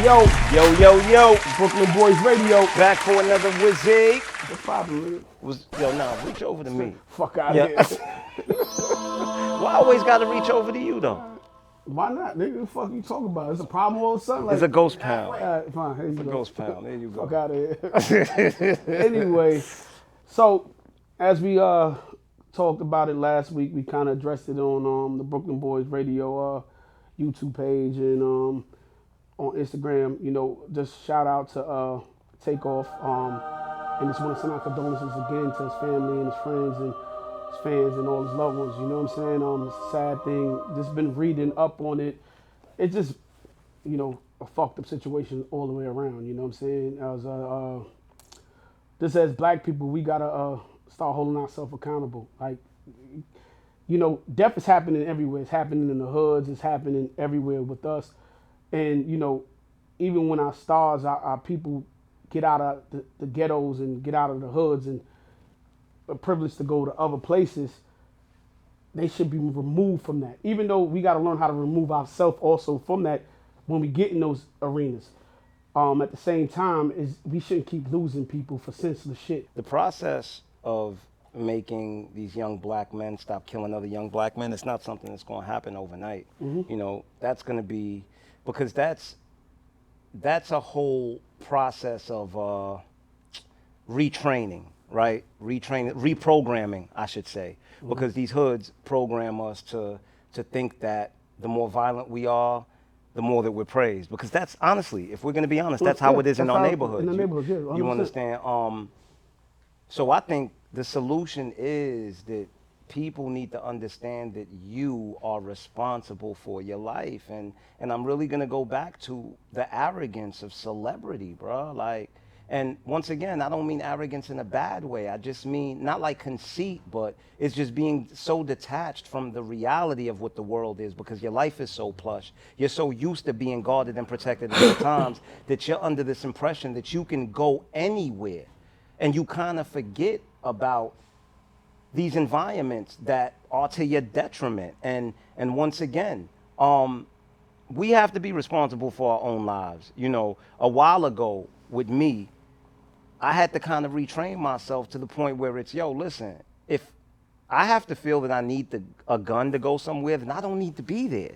Yo, Brooklyn Boyz Radio. back for another Wizzy. What's poppin', nigga? Reach over to me. Fuck out of here. Why I always gotta reach over to you though? Why not, nigga? The fuck you talking about? It's a problem or something? It's a ghost pound. All right, fine. Here you go. Ghost pound. There you go. Fuck out of here. Anyway, so as we talked about it last week, we kind of addressed it on the Brooklyn Boyz Radio YouTube page and on Instagram. You know, just shout out to Takeoff. And just want to send out condolences again to his family and his friends and his fans and all his loved ones. You know what I'm saying? It's a sad thing. Just been reading up on it. It's just, a fucked up situation all the way around. You know what I'm saying? Just as black people, we gotta start holding ourselves accountable. Like, death is happening everywhere. It's happening in the hoods. It's happening everywhere with us. And even when our stars, our people get out of the ghettos and get out of the hoods and are privileged to go to other places, they should be removed from that. Even though we got to learn how to remove ourselves also from that when we get in those arenas. At the same time, we shouldn't keep losing people for senseless shit. The process of making these young black men stop killing other young black men, it's not something that's going to happen overnight. Mm-hmm. That's going to be, because that's a whole process of retraining, right? Reprogramming, I should say, mm-hmm. because these hoods program us to think that the more violent we are, the more that we're praised. Because that's, honestly, if we're going to be honest, that's how it is in our neighborhoods. In the neighborhoods, yeah. 100%. You understand? So I think the solution is that people need to understand that you are responsible for your life. And I'm really going to go back to the arrogance of celebrity, bro. Like, and once again, I don't mean arrogance in a bad way. I just mean not like conceit, but it's just being so detached from the reality of what the world is, because your life is so plush. You're so used to being guarded and protected at all times that you're under this impression that you can go anywhere. And you kind of forget about these environments that are to your detriment. And once again, we have to be responsible for our own lives. A while ago with me, I had to kind of retrain myself to the point where it's, listen, if I have to feel that I need a gun to go somewhere, then I don't need to be there.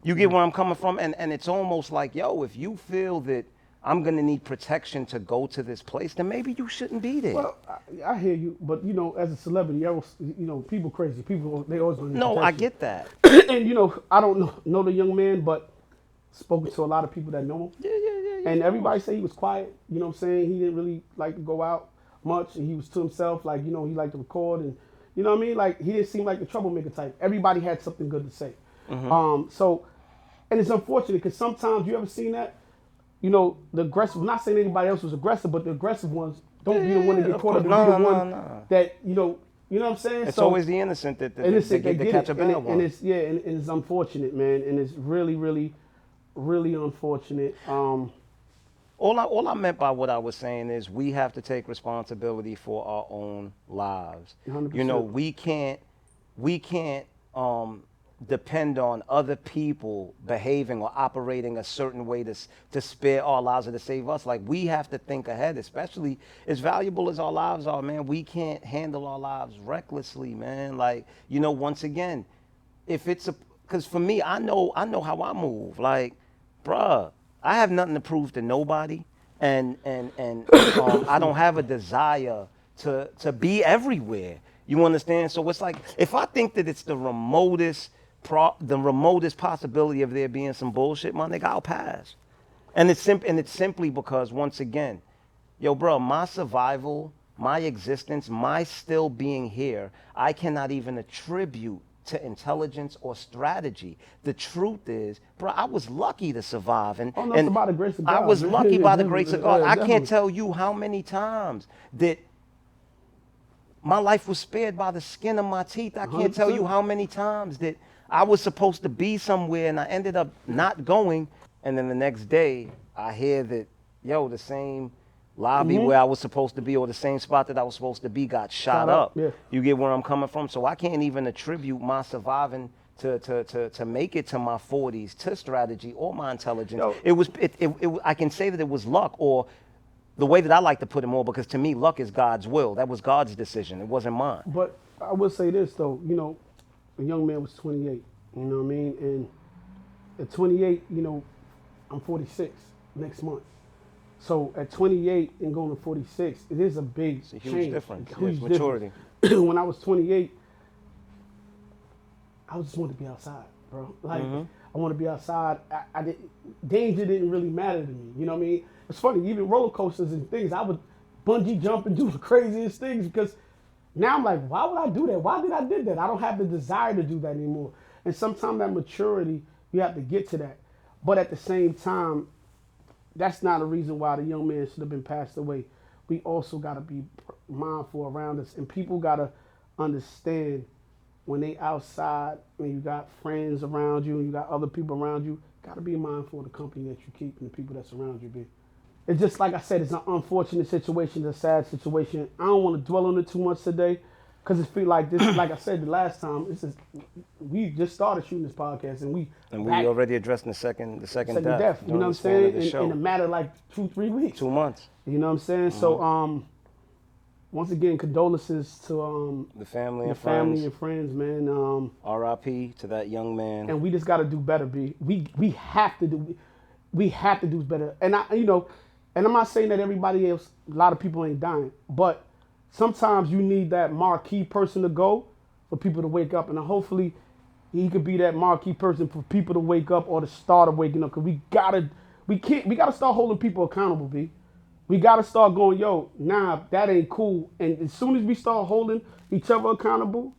You get where I'm coming from? And it's almost like, if you feel that I'm going to need protection to go to this place, then maybe you shouldn't be there. Well, I hear you, but, as a celebrity, people crazy. People, they always want to need protection. I get that. And, I don't know the young man, but spoken to a lot of people that know him. Yeah. And everybody say he was quiet, you know what I'm saying? He didn't really like to go out much, and he was to himself, like, he liked to record, and, you know what I mean? Like, he didn't seem like the troublemaker type. Everybody had something good to say. Mm-hmm. And it's unfortunate, because sometimes, you ever seen that? The aggressive, I'm not saying anybody else was aggressive, but the aggressive ones don't be the one to get caught up. No. That, you know what I'm saying? It's always the innocent that get to catch a bad one. And it's unfortunate, man. And it's really, really, really unfortunate. All I meant by what I was saying is we have to take responsibility for our own lives. 100%. We can't depend on other people behaving or operating a certain way to spare our lives or to save us. Like, we have to think ahead, especially as valuable as our lives are, man. We can't handle our lives recklessly, man. Like, once again, because for me, I know how I move. Like, bruh, I have nothing to prove to nobody, and I don't have a desire to be everywhere. You understand? So it's like, if I think that it's the remotest possibility of there being some bullshit, my nigga, I'll pass. And it's simply because, once again, bro, my survival, my existence, my still being here, I cannot even attribute to intelligence or strategy. The truth is, bro, I was lucky to survive. And by the grace of God. I was lucky by the grace of God. I can't tell you how many times that my life was spared by the skin of my teeth. I can't 100%. Tell you how many times that I was supposed to be somewhere and I ended up not going. And then the next day, I hear that, the same lobby where I was supposed to be, or the same spot that I was supposed to be, got shot up. Yeah. You get where I'm coming from? So I can't even attribute my surviving to make it to my 40s, to strategy or my intelligence. Yo. I can say that it was luck, or the way that I like to put it more, because to me, luck is God's will. That was God's decision. It wasn't mine. But I will say this though, you know, a young man was 28. You know what I mean? And at 28, you know, I'm 46 next month. So at 28 and going to 46, it is a big It's a huge change. difference. A huge Yes, maturity. difference. When I was 28, I just wanted to be outside, bro. Like, I want to be outside. Danger didn't really matter to me. You know what I mean? It's funny, even roller coasters and things, I would bungee jump and do the craziest things because now I'm like, why would I do that? Why did I do that? I don't have the desire to do that anymore. And sometimes that maturity, you have to get to that. But at the same time, that's not a reason why the young man should have been passed away. We also got to be mindful around us. And people got to understand when they outside, when you got friends around you and you got other people around you, got to be mindful of the company that you keep and the people that's around you, B. It's just like I said, it's an unfortunate situation, it's a sad situation. I don't want to dwell on it too much today because it feels like this, like I said the last time, we just started shooting this podcast and we already addressed the second death. You know what I'm saying? In a matter of like 2-3 weeks. 2 months. You know what I'm saying? So once again, condolences to the family and friends, man. R.I.P. to that young man. And we just got to do better, B. We have to do better. And and I'm not saying that everybody else, a lot of people ain't dying, but sometimes you need that marquee person to go for people to wake up, and hopefully he could be that marquee person for people to wake up or to start waking up. Cause we gotta start holding people accountable, B. We gotta start going, yo, nah, that ain't cool. And as soon as we start holding each other accountable,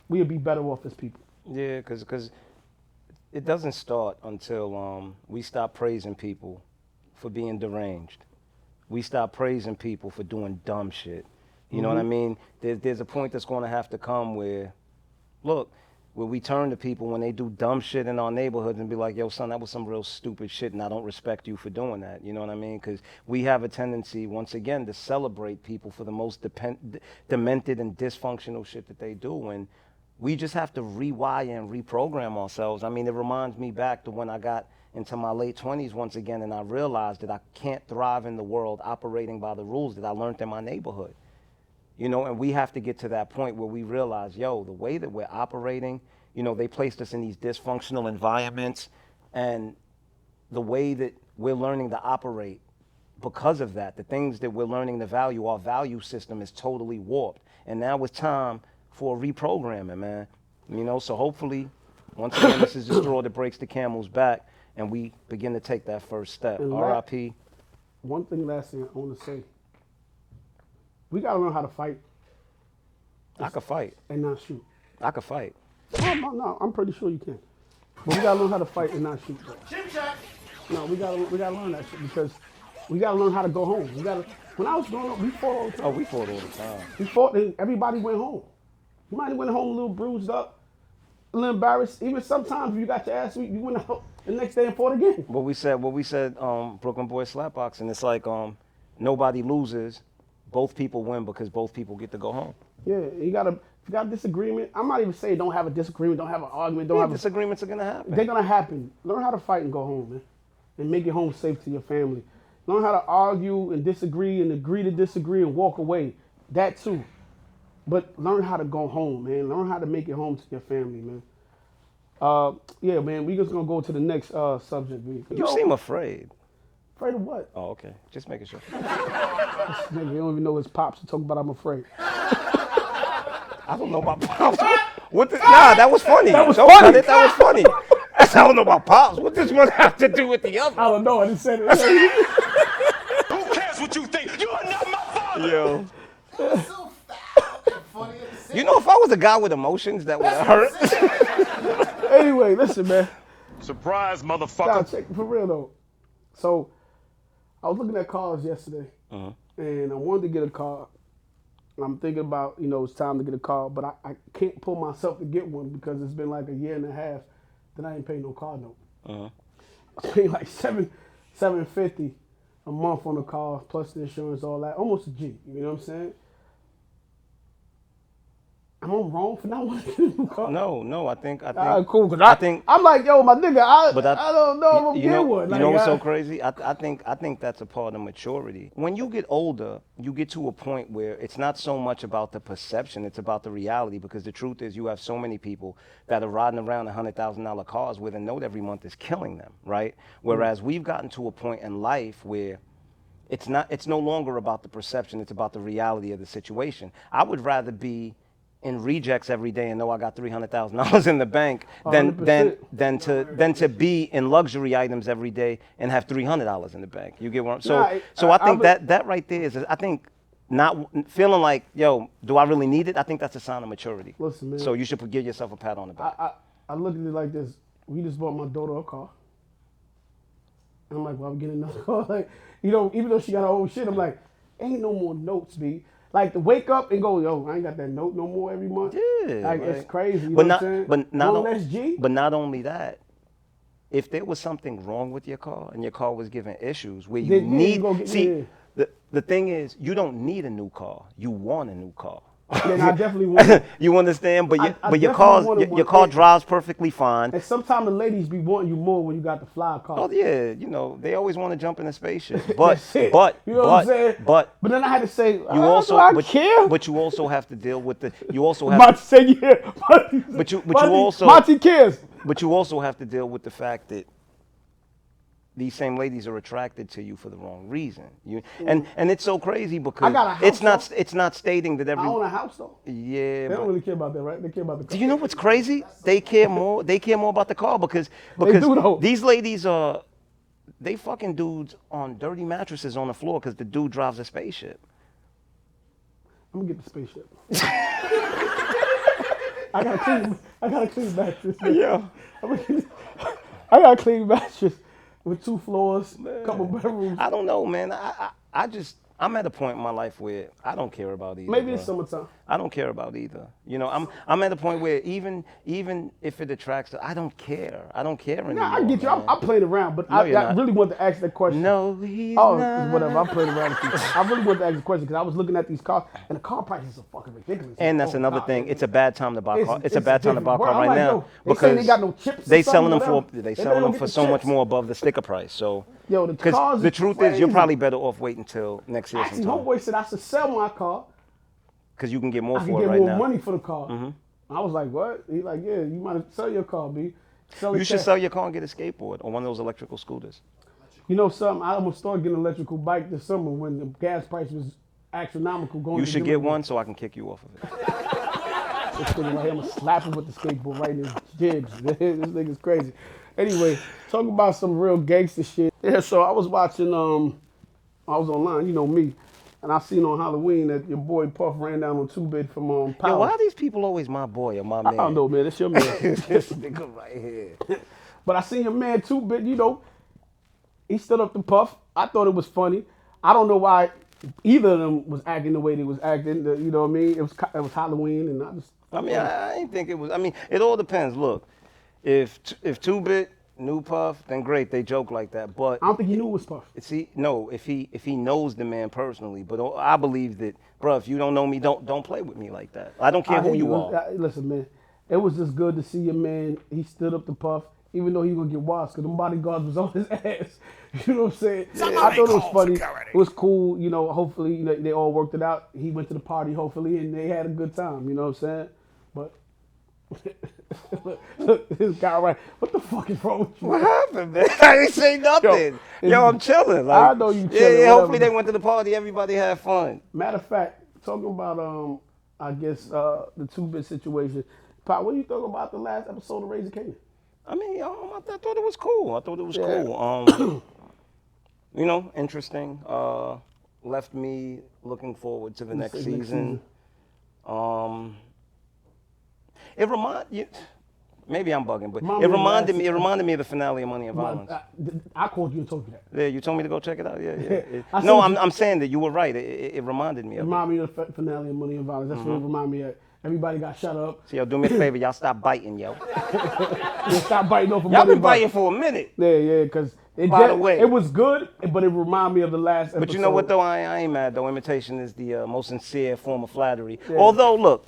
we'll be better off as people. Yeah, cause it doesn't start until we stop praising people for being deranged. We stop praising people for doing dumb shit. You know what I mean? There's a point that's going to have to come where we turn to people when they do dumb shit in our neighborhoods and be like, yo, son, that was some real stupid shit, and I don't respect you for doing that. You know what I mean? Because we have a tendency, once again, to celebrate people for the most demented and dysfunctional shit that they do. And we just have to rewire and reprogram ourselves. I mean, it reminds me back to when I got into my late 20s once again, and I realized that I can't thrive in the world operating by the rules that I learned in my neighborhood. You know, and we have to get to that point where we realize, yo, the way that we're operating, you know, they placed us in these dysfunctional environments, and the way that we're learning to operate because of that, the things that we're learning to value, our value system is totally warped. And now it's time for reprogramming, man. You know, so hopefully, once again, this is the straw that breaks the camel's back, and we begin to take that first step. R.I.P. One thing, last thing I want to say. We got to learn how to fight. I could fight. And not shoot. I could fight. No, I'm pretty sure you can. But we got to learn how to fight and not shoot. No, we got to learn that shit because we got to learn how to go home. When I was growing up, we fought all the time. Oh, we fought all the time. We fought and everybody went home. You might have went home a little bruised up, a little embarrassed. Even sometimes if you got your ass beat, you went out the next day and fought again. What we said, Brooklyn Boys slapboxing, it's like nobody loses. Both people win because both people get to go home. Yeah, if you got a disagreement, I'm not even saying don't have a disagreement, don't have an argument, disagreements are gonna happen. They're gonna happen. Learn how to fight and go home, man. And make it home safe to your family. Learn how to argue and disagree and agree to disagree and walk away. That too. But learn how to go home, man. Learn how to make it home to your family, man. Yeah, man, we just gonna go to the next subject, man. You seem afraid. Afraid of what? Oh, okay. Just making sure. This nigga, you don't even know his pops to talk about I'm afraid. I don't know about pops. Nah, that was funny. That was funny. That was funny. I don't know about pops. What does one have to do with the other? I don't know. I just said it. Who cares what you think? You are not my father. Yo. So foul and funny at the same You know, if I was a guy with emotions, that would have hurt. Anyway, listen, man. Surprise, Nah, motherfucker. check for real though. So, I was looking at cars yesterday, and I wanted to get a car. I'm thinking about, it's time to get a car, but I can't pull myself to get one because it's been like a year and a half that I ain't paid no car note. I paid like $750 a month on the car, plus the insurance, all that, almost a G. You know what I'm saying? I'm wrong for not wanting a new car. No, I think Cool, cause I think I'm like, yo, my nigga, I don't know if I'm you getting know, one. you know what's so crazy? I think that's a part of maturity. When you get older, you get to a point where it's not so much about the perception, it's about the reality. Because the truth is, you have so many people that are riding around $100,000 cars where the note every month is killing them, right? Whereas we've gotten to a point in life where it's no longer about the perception, it's about the reality of the situation. I would rather be in rejects every day and know I got $300,000 in the bank than 100%. than to be in luxury items every day and have $300 in the bank. You get what I'm Nah, so I think that right there is, I think, not feeling like, yo, do I really need it? I think that's a sign of maturity. Listen, man. So you should give yourself a pat on the back. I look at it like this. We just bought my daughter a car. And I'm like, well, I'm getting another car. Like, you know, even though she got her own shit, I'm like, ain't no more notes, B. Like to wake up and go, yo, I ain't got that note no more every month. Yeah, like it's crazy. You but know what I'm saying? But not only that, if there was something wrong with your car and your car was giving issues where you the thing is, you don't need a new car. You want a new car. Then I definitely want it. You understand? But I your definitely car drives perfectly fine. And sometimes the ladies be wanting you more when you got the fly car. Oh yeah, you know, they always want to jump in a spaceship. But you know what I'm saying? But then I had to say, you also care. But you also have to deal with the you also have Monty say yeah. Monty cares. But you also have to deal with the fact that these same ladies are attracted to you for the wrong reason. And it's so crazy because I got a house, it's not stating that every. I own a house though. Yeah, they don't really care about that, right? They care about the car. Do you know what's crazy? They care more. They care more about the car because these ladies are they fucking dudes on dirty mattresses on the floor because the dude drives a spaceship. I'm gonna get the spaceship. I gotta clean mattress. Yeah. I got a clean mattress. With 2 floors, couple bedrooms. I don't know, man. I'm at a point in my life where I don't care about either. Maybe it's summertime. I don't care about either. You know, I'm at a point where even if it attracts, I don't care. I don't care anymore. Nah, I get you. I played around, but No, I really want to ask that question. No, he's not. Whatever. I played around with you. I really want to ask the question because I was looking at these cars, and the car prices are fucking ridiculous. And that's another thing. It's a bad time to buy car. It's a bad time to buy a car I'm right like, now yo, because they got no chips. They selling them for so much more above the sticker price. So yo, because the truth is, you're probably better off waiting until next year. Actually, homeboy said I should sell my car. Because you can get more I for can it right get now. more money for the car. I was like, what? He like, yeah, you might sell your car, B. You should sell your car and get a skateboard or one of those electrical scooters. You know something? I'm gonna start getting an electrical bike this summer when the gas price was astronomical. You should get one so I can kick you off of it. This nigga right here, I'm gonna slap him with the skateboard right in his jibs. This nigga's crazy. Anyway, talk about some real gangster shit. Yeah, so I was watching, I was online, you know me, and I seen on Halloween that your boy Puff ran down on 2-Bit from Power. Yo, why are these people always my boy or my man? I don't know, man. It's your man. This nigga right here. But I seen your man 2-Bit, you know, he stood up to Puff. I thought it was funny. I don't know why either of them was acting the way they was acting. You know what I mean? It was Halloween, and I ain't think it was. I mean, it all depends. Look, if 2-Bit knew Puff, then great, they joke like that. But I don't think he knew it was Puff. See, no, if he knows the man personally, but I believe that, bro, if you don't know me, don't play with me like that. I don't care who you are. Listen, man, it was just good to see your man. He stood up to Puff, even though he was gonna get washed, because them bodyguards was on his ass. You know what I'm saying? Yeah. I thought it was funny. It was cool. You know, hopefully, you know, they all worked it out. He went to the party, hopefully, and they had a good time. You know what I'm saying? But look, this guy right. What the fuck is wrong with you? What happened, man? I didn't say nothing. Yo, I'm chilling. Like, I know you chilling. Yeah, hopefully they went to the party. Everybody had fun. Matter of fact, talking about I guess the 2-Bit situation. Pop, what do you think about the last episode of Raising Kanan? I mean, I thought it was cool. Cool. You know, interesting. Left me looking forward to the next season. It reminded you. Maybe I'm bugging, but it reminded me of the finale of Money and Violence. I called you and told you that. Yeah, you told me to go check it out. Yeah. No, I'm saying that you were right. It reminded me of it. Reminded me of the finale of Money and Violence. That's what it reminded me of. Everybody got shut up. So yo, do me a favor, y'all stop biting, yo. Stop biting off of Y'all been biting for a minute. Yeah, because it was good, but it reminded me of the last episode. But you know what though, I ain't mad though. Imitation is the most sincere form of flattery. Yeah. Although, look,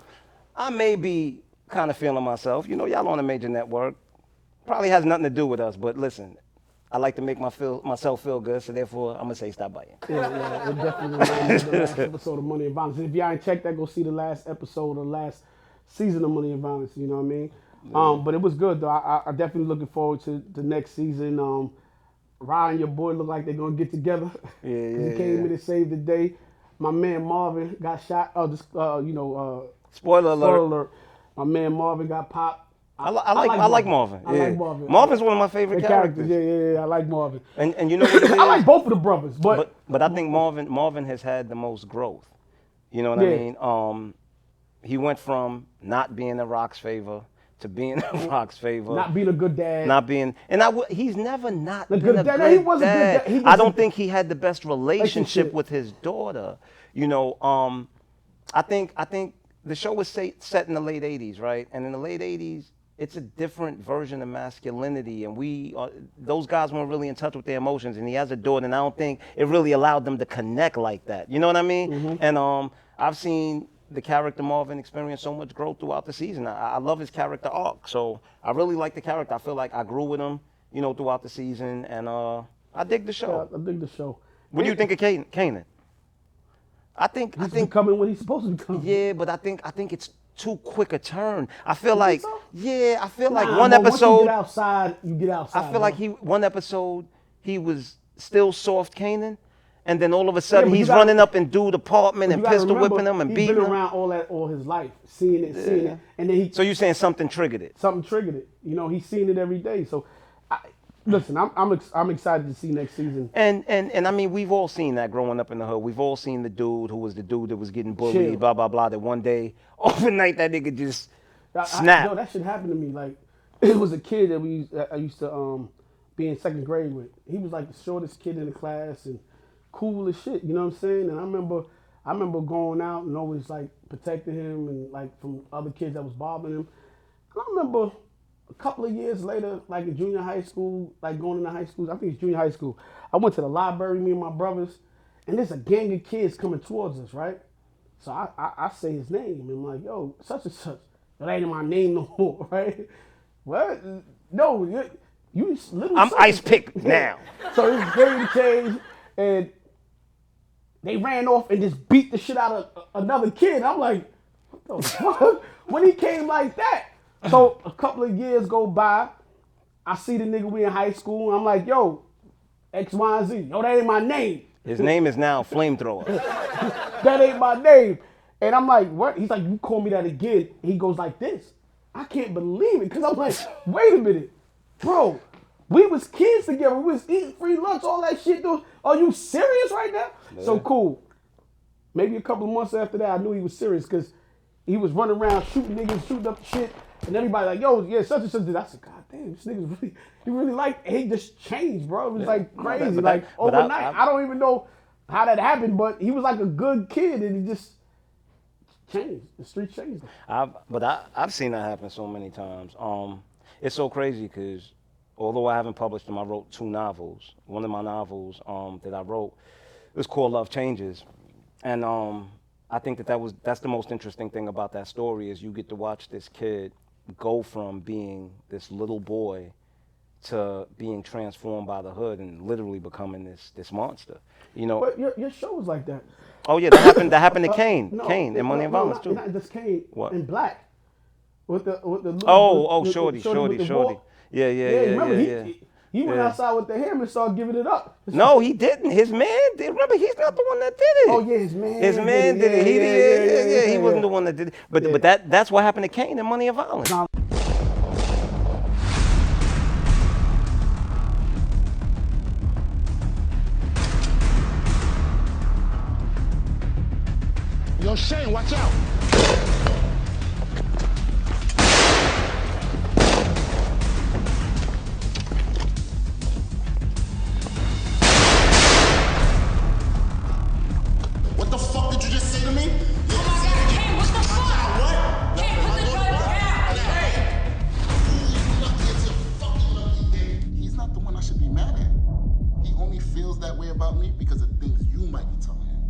I may be kind of feeling myself. You know, y'all on a major network. Probably has nothing to do with us, but listen, I like to make myself feel good, so therefore I'm gonna say stop biting. Yeah, it definitely reminded me of the last episode of Money and Violence. If y'all ain't checked that, go see the last episode of last season of Money and Violence. You know what I mean? But it was good though. I definitely looking forward to the next season. Ryan and your boy look like they're gonna get together. Yeah. He came in and saved the day. My man Marvin got shot. Spoiler alert. My man Marvin got popped. I like Marvin. I like Marvin. Marvin's one of my favorite characters. Yeah. I like Marvin. And you know what it is? I like both of the brothers, but I think Marvin has had the most growth. You know what I mean? He went from not being a Rock's favor to being a Rock's favor. Not being a good dad. He's never not a been good a dad. good He wasn't dad. good dad. I don't think he had the best relationship with his daughter. You know, I think the show was set in the late 80s, right? And in the late 80s, it's a different version of masculinity, and those guys weren't really in touch with their emotions, and he has a daughter, and I don't think it really allowed them to connect like that. You know what I mean? Mm-hmm. And I've seen the character Marvin experience so much growth throughout the season. I love his character arc, so I really like the character. I feel like I grew with him, you know, throughout the season, and I dig the show. Yeah, I dig the show. What do you think of Kanan? I think becoming what he's supposed to become. Yeah, but I think it's too quick a turn. I feel like so? Yeah, I feel like one once episode. you get outside. I feel like one episode he was still soft Kanan, and then all of a sudden he's running up in dude apartment and pistol whipping him and beating him. He's been around all his life, seeing it, and then So you're saying something triggered it? Something triggered it. You know, he's seeing it every day. So, listen, I'm excited to see next season. And I mean, we've all seen that growing up in the hood. We've all seen the dude who was the dude that was getting bullied, blah blah blah. That one day overnight that nigga just snapped. Yo, that shit happened to me. Like, it was a kid that I used to be in second grade with. He was like the shortest kid in the class and cool as shit. You know what I'm saying? And I remember going out and always like protecting him and like from other kids that was bothering him. And I remember a couple of years later, like in junior high school, like going into high school, I think it's junior high school, I went to the library, me and my brothers, and there's a gang of kids coming towards us, right? So I say his name, and I'm like, yo, such and such. That ain't my name no more, right? What? No, you little I'm ice pick now. So this game changed, and they ran off and just beat the shit out of another kid. I'm like, what the fuck? When he came like that. So a couple of years go by, I see the nigga we in high school, and I'm like, yo, X, Y, and Z. Yo, that ain't my name. His name is now Flamethrower. That ain't my name. And I'm like, what? He's like, you call me that again. He goes like this. I can't believe it, because I'm like, wait a minute. Bro, we was kids together. We was eating free lunch, all that shit. Dude. Are you serious right now? Yeah. So cool. Maybe a couple of months after that, I knew he was serious, because he was running around shooting niggas, shooting up shit. And everybody like, yo, yeah, such and such. I said, God damn, this nigga's really, he really like, he just changed, bro. It was like crazy. Like overnight, I don't even know how that happened, but he was like a good kid, and he just changed. The street changed him. I've seen that happen so many times. It's so crazy because although I haven't published them, I wrote 2 novels. One of my novels that I wrote was called Love Changes, and I think that's the most interesting thing about that story is you get to watch this kid go from being this little boy to being transformed by the hood and literally becoming this monster. You know. But your show was like that. Oh yeah, that happened to Kane. Kane in Money and Violence too. Not just Kane. What? In Black. With the Shorty. Yeah. Remember, he went outside with the hammer and started giving it up. No, he didn't. His man did. Remember, he's not the one that did it. Oh yeah, his man. His man did it. He wasn't the one that did it. But that's what happened to Kane in Money and Violence. Yo, Shane, watch out. What the fuck did you just say to me? Oh my God, Kane, what the fuck? What? Kane, put the gun down. He's not the one I should be mad at. He only feels that way about me because of things you might be telling him.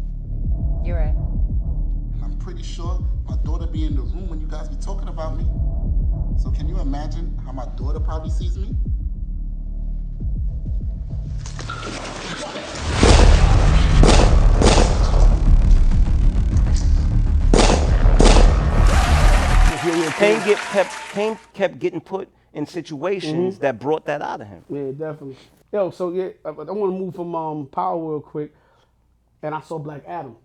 You're right. And I'm pretty sure my daughter be in the room when you guys about me. So can you imagine how my daughter probably sees me? Kane kept getting put in situations that brought that out of him. Yeah, definitely. Yo, so yeah, I want to move from Power real quick, and I saw Black Adam.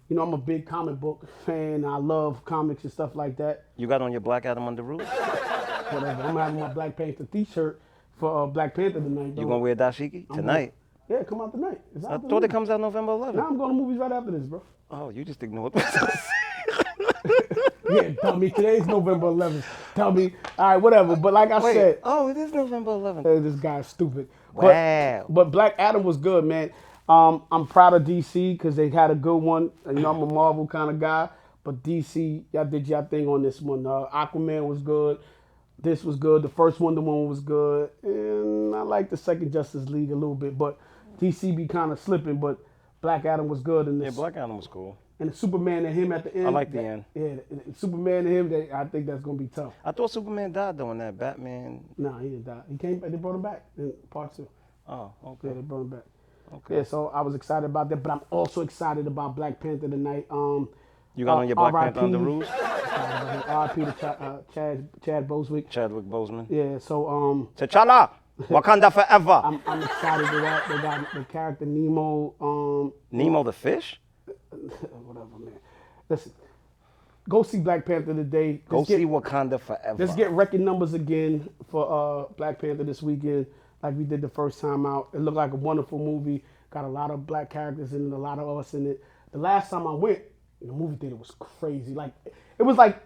You know, I'm a big comic book fan. I love comics and stuff like that. You got on your Black Adam under roof? Whatever. I'm having my Black Panther T-shirt for Black Panther tonight. You gonna wear dashiki tonight? Yeah, come out tonight. It's I out thought it comes out November 11th. Now I'm going to movies right after this, bro. Oh, you just ignored. Yeah, tell me today's November 11th. Tell me, all right, whatever. But like I said, oh, it is November 11th. this guy's stupid. Wow. But Black Adam was good, man. I'm proud of DC because they had a good one. You know, I'm a Marvel kind of guy, but DC, y'all did y'all thing on this one. Aquaman was good. This was good. The first Wonder Woman was good, and I like the second Justice League a little bit, but DC be kind of slipping. But Black Adam was good in this. Yeah, Black Adam was cool. And the Superman and him at the end. I like the end. Yeah, Superman and him. I think that's gonna be tough. I thought Superman died though in that Batman. No, he didn't die. He came. They brought him back in part 2. Oh, okay. Yeah, they brought him back. Okay. Yeah, so I was excited about that, but I'm also excited about Black Panther tonight. You got on your Black Panther under roof? R.I.P. to Chad Bosewick. Chadwick Boseman. Yeah, so T'Challa, Wakanda forever. I'm excited to that. They got the character Nemo. Nemo the fish? Whatever, man. Listen, go see Black Panther today. Go see Wakanda forever. Let's get record numbers again for Black Panther this weekend, like we did the first time out. It looked like a wonderful movie. Got a lot of black characters in it, a lot of us in it. The last time I went, the movie theater was crazy. Like it was like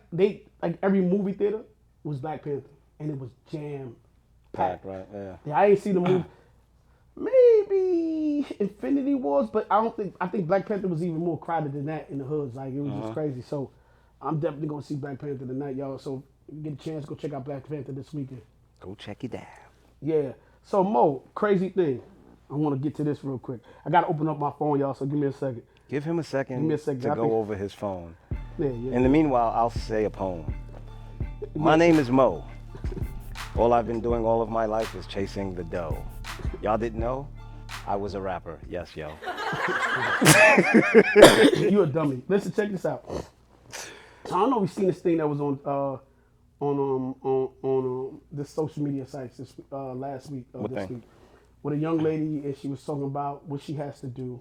every movie theater was Black Panther, and it was jam packed. Right? Yeah. I ain't seen the movie. Maybe Infinity Wars, but I think Black Panther was even more crowded than that in the hoods. Like it was just crazy. So I'm definitely gonna see Black Panther tonight, y'all. So if you get a chance, go check out Black Panther this weekend. Go check it out. Yeah. So Mo, crazy thing. I want to get to this real quick. I gotta open up my phone, y'all. So give me a second. Give him a second, Give me a second. to I go think- over his phone. Yeah. In the meanwhile, I'll say a poem. My name is Mo. All I've been doing all of my life is chasing the dough. Y'all didn't know? I was a rapper. Yes, yo. You a dummy. Listen, check this out. So I don't know if you've seen this thing that was on this social media sites this last week or What this thing? week, with a young lady, and she was talking about what she has to do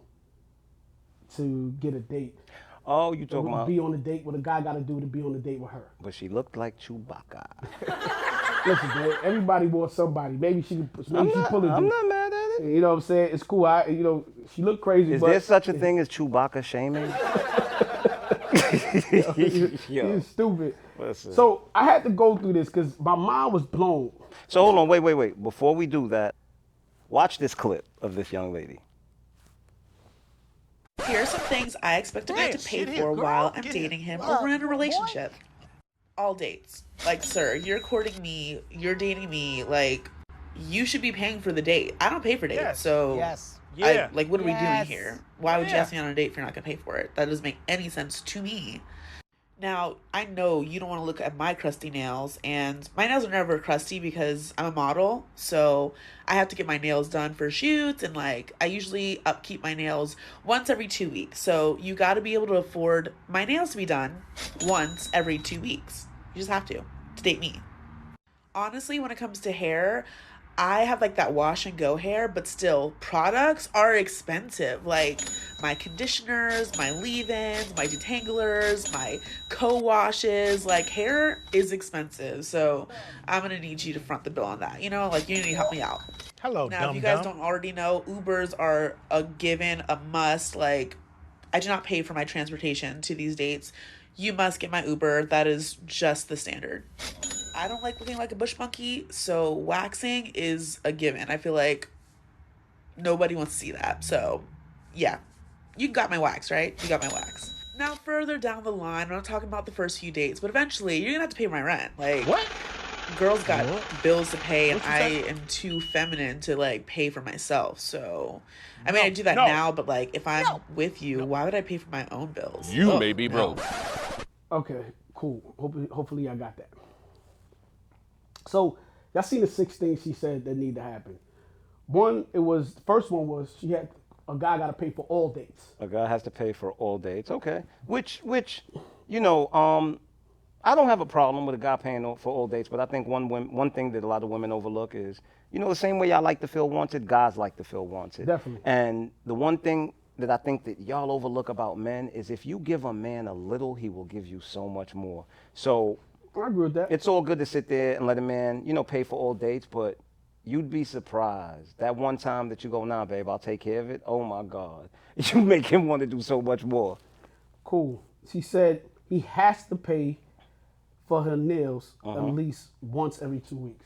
to get a date. Oh, you talking about? Be on a date. What a guy got to do to be on a date with her. But she looked like Chewbacca. Listen, man, everybody wants somebody. Maybe she pull it. I'm not mad at it. You know what I'm saying? It's cool. She looked crazy. Is but there such a thing as Chewbacca shaming? Yo. You're stupid. Listen. So I had to go through this because my mind was blown. So hold on, wait. Before we do that, watch this clip of this young lady. Here are some things I expect a guy to pay for while I'm dating him or we're in a relationship. All dates. Like, sir, you're courting me, you're dating me, like, you should be paying for the date. I don't pay for dates, so... Yes. What are we doing here? Why would you ask me on a date if you're not going to pay for it? That doesn't make any sense to me. Now, I know you don't want to look at my crusty nails, and my nails are never crusty because I'm a model, so I have to get my nails done for shoots, and I usually upkeep my nails once every 2 weeks. So you got to be able to afford my nails to be done once every 2 weeks. You just have to date me. Honestly, when it comes to hair, I have that wash and go hair, but still, products are expensive. Like my conditioners, my leave-ins, my detanglers, my co-washes. Hair is expensive, so I'm gonna need you to front the bill on that. You need to help me out. Hello, Now, if you guys don't already know, Ubers are a given, a must. I do not pay for my transportation to these dates. You must get my Uber. That is just the standard. I don't like looking like a bush monkey, so waxing is a given. I feel like nobody wants to see that. So, yeah. You got my wax, right? You got my wax. Now, further down the line, I'm not talking about the first few dates, but eventually, you're going to have to pay my rent. What? Girls got bills to pay, and I am too feminine to, pay for myself. So, I do that now, but, if I'm with you, why would I pay for my own bills? You may be broke. Okay, cool. Hopefully I got that. So y'all seen the 6 things she said that need to happen. The first one was a guy got to pay for all dates. A guy has to pay for all dates. Okay. Which, you know, I don't have a problem with a guy paying for all dates, but I think one thing that a lot of women overlook is, you know, the same way y'all like to feel wanted, guys like to feel wanted. Definitely. And the one thing that I think that y'all overlook about men is if you give a man a little, he will give you so much more. So I agree with that. it's all good to sit there and let a man, you know, pay for all dates, but you'd be surprised. That one time that you go, nah, babe, I'll take care of it. Oh, my God. You make him want to do so much more. Cool. She said he has to pay for her nails at least once every 2 weeks.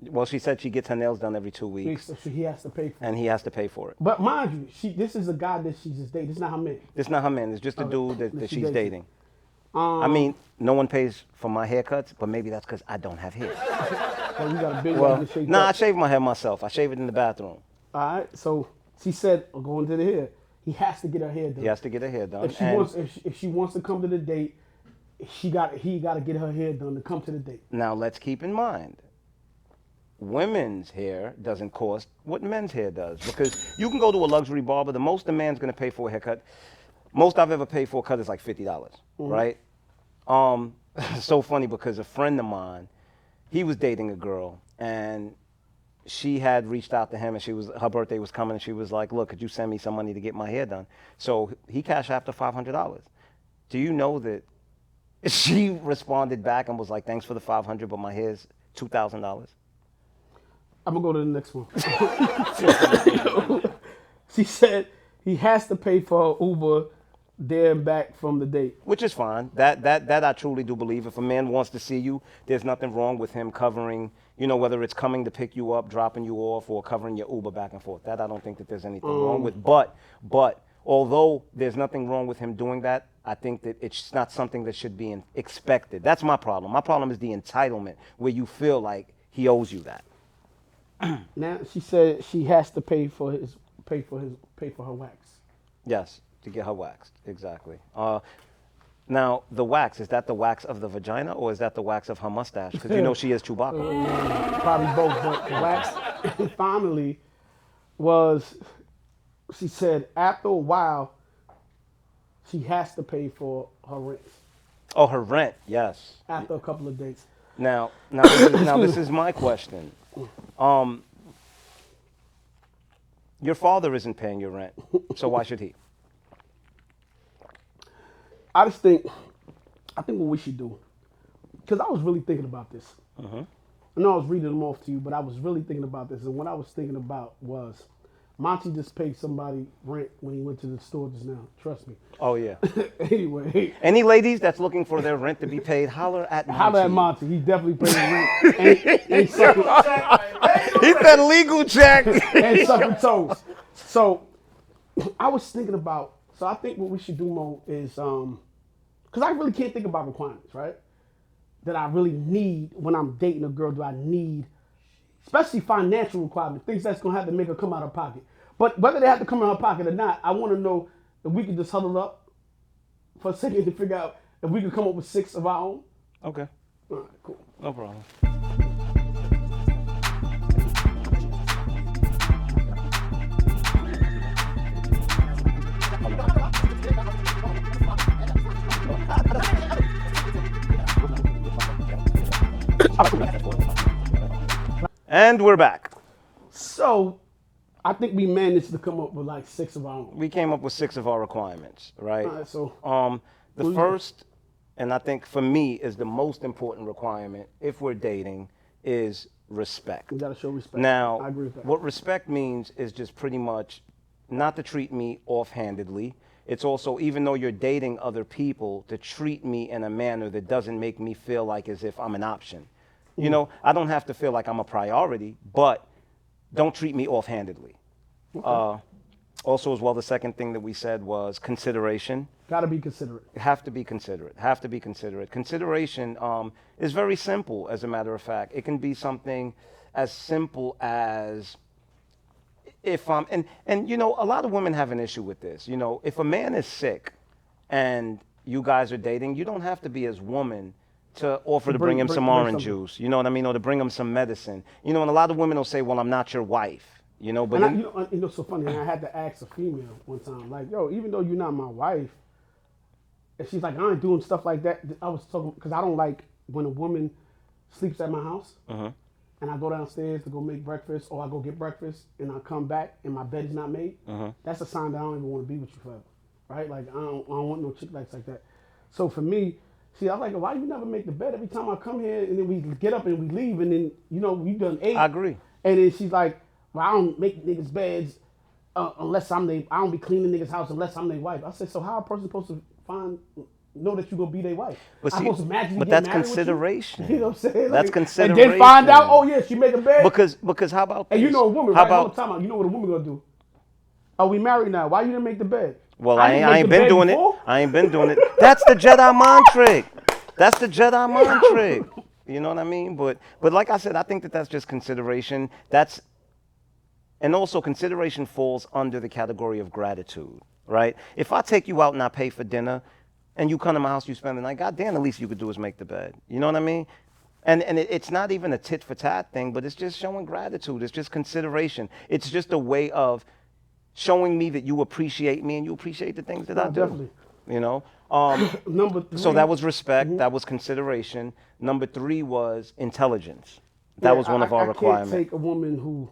Well, she said she gets her nails done every 2 weeks. So he has to pay for it. And he has to pay for it. But mind you, this is a guy that she's just dating. This is not her man. It's not her man. It's just a dude that she she's dates. dating. I mean, no one pays for my haircuts, but maybe that's because I don't have hair. Well, you got a big Well, one to shake nah, I up. shave my hair myself. I shave it in the bathroom. All right. So she said, going to the hair, he has to get her hair done. He has to get her hair done. If she wants to come to the date, he got to get her hair done to come to the date. Now, let's keep in mind, women's hair doesn't cost what men's hair does, because you can go to a luxury barber. The most a man's going to pay for a haircut, most I've ever paid for a cut is like $50, right? It's so funny because a friend of mine, he was dating a girl, and she had reached out to him, and her birthday was coming, and she was like, look, could you send me some money to get my hair done? So he cashed after $500. Do you know that she responded back and was like, thanks for the $500, but my hair's $2,000? I'm going to go to the next one. She said he has to pay for her Uber there and back from the date. Which is fine. That I truly do believe. If a man wants to see you, there's nothing wrong with him covering, you know, whether it's coming to pick you up, dropping you off, or covering your Uber back and forth. That I don't think that there's anything wrong with. But although there's nothing wrong with him doing that, I think that it's not something that should be expected. That's my problem. My problem is the entitlement, where you feel like he owes you that. Now she said she has to pay for her wax. Yes, to get her waxed. Exactly. Now, the wax, is that the wax of the vagina, or is that the wax of her mustache? Because you know she is Chewbacca. Probably both, but the wax finally was, she said after a while, she has to pay for her rent Oh, her rent, yes. after a couple of dates. Now this is my question. Your father isn't paying your rent, so why should he? I think what we should do, because I was really thinking about this. I know I was reading them off to you, but I was really thinking about this, and what I was thinking about was Monty just paid somebody rent when he went to the store just now. Trust me. Oh, yeah. Anyway, Any ladies that's looking for their rent to be paid, holler at Monty. holla at Monty. He definitely paid rent. and sucking, He said legal check. and sucking toes. So I was thinking about. So I think what we should do, Mo, is because I really can't think about requirements, right? That I really need when I'm dating a girl. Do I need, especially financial requirements, things that's gonna have to make her come out of her pocket. But whether they have to come out of her pocket or not, I want to know if we can just huddle up for a second to figure out if we can come up with 6 of our own. Okay, All right, cool. no problem. And we're back. So I think we managed to come up with like 6 of our own. We came up with 6 of our requirements, right? All right, so The first, and I think for me is the most important requirement if we're dating, is respect. we gotta show respect. Now, I agree with that. what respect means is just pretty much not to treat me offhandedly. It's also, even though you're dating other people, to treat me in a manner that doesn't make me feel like as if I'm an option. You know, I don't have to feel like I'm a priority, but don't treat me offhandedly. Also, as well, the second thing that we said was consideration. Gotta be considerate. Have to be considerate. Have to be considerate. Consideration is very simple, as a matter of fact. It can be something as simple as if and you know, a lot of women have an issue with this. You know, if a man is sick and you guys are dating, you don't have to be as woman to offer to bring him some orange juice, you know what I mean, or to bring him some medicine. You know, and a lot of women will say, well, I'm not your wife, you know, but And you know, so funny. And I had to ask a female one time, like, yo, even though you're not my wife, and she's like, I ain't doing stuff like that. I was talking because I don't like when a woman sleeps at my house, and I go downstairs to go make breakfast, or I go get breakfast, and I come back and my bed is not made. That's a sign that I don't even want to be with you forever, right? Like I don't want no chick like that. So for me, see, I was like, why you never make the bed every time I come here, and then we get up and we leave, and then you know we done ate. I agree. And then she's like, well, I don't make niggas beds unless I don't be cleaning niggas house unless I'm their wife. I said, so how a person supposed to know that you gonna be their wife? But see, supposed to magically but get that's married with consideration. You know what I'm saying? That's like, consideration. And then find out, oh yeah, she make a bed. Because how about this? And you know a woman, how right? All about the time, you know what a woman gonna do? Oh, we married now. Why you didn't make the bed? well, I ain't been doing it. before? I ain't been doing it. That's the Jedi mind trick. That's the Jedi mind trick. You know what I mean? But like I said, I think that's just consideration. And also consideration falls under the category of gratitude, right? If I take you out and I pay for dinner, and you come to my house, you spend the night, goddamn, the least you could do is make the bed. You know what I mean? And it's not even a tit for tat thing, but it's just showing gratitude. It's just consideration. It's just a way of showing me that you appreciate me and you appreciate the things that I do. Definitely. You know? Number 3. So that was respect. That was consideration. Number 3 was intelligence. That was one of our requirements. I can't take a woman who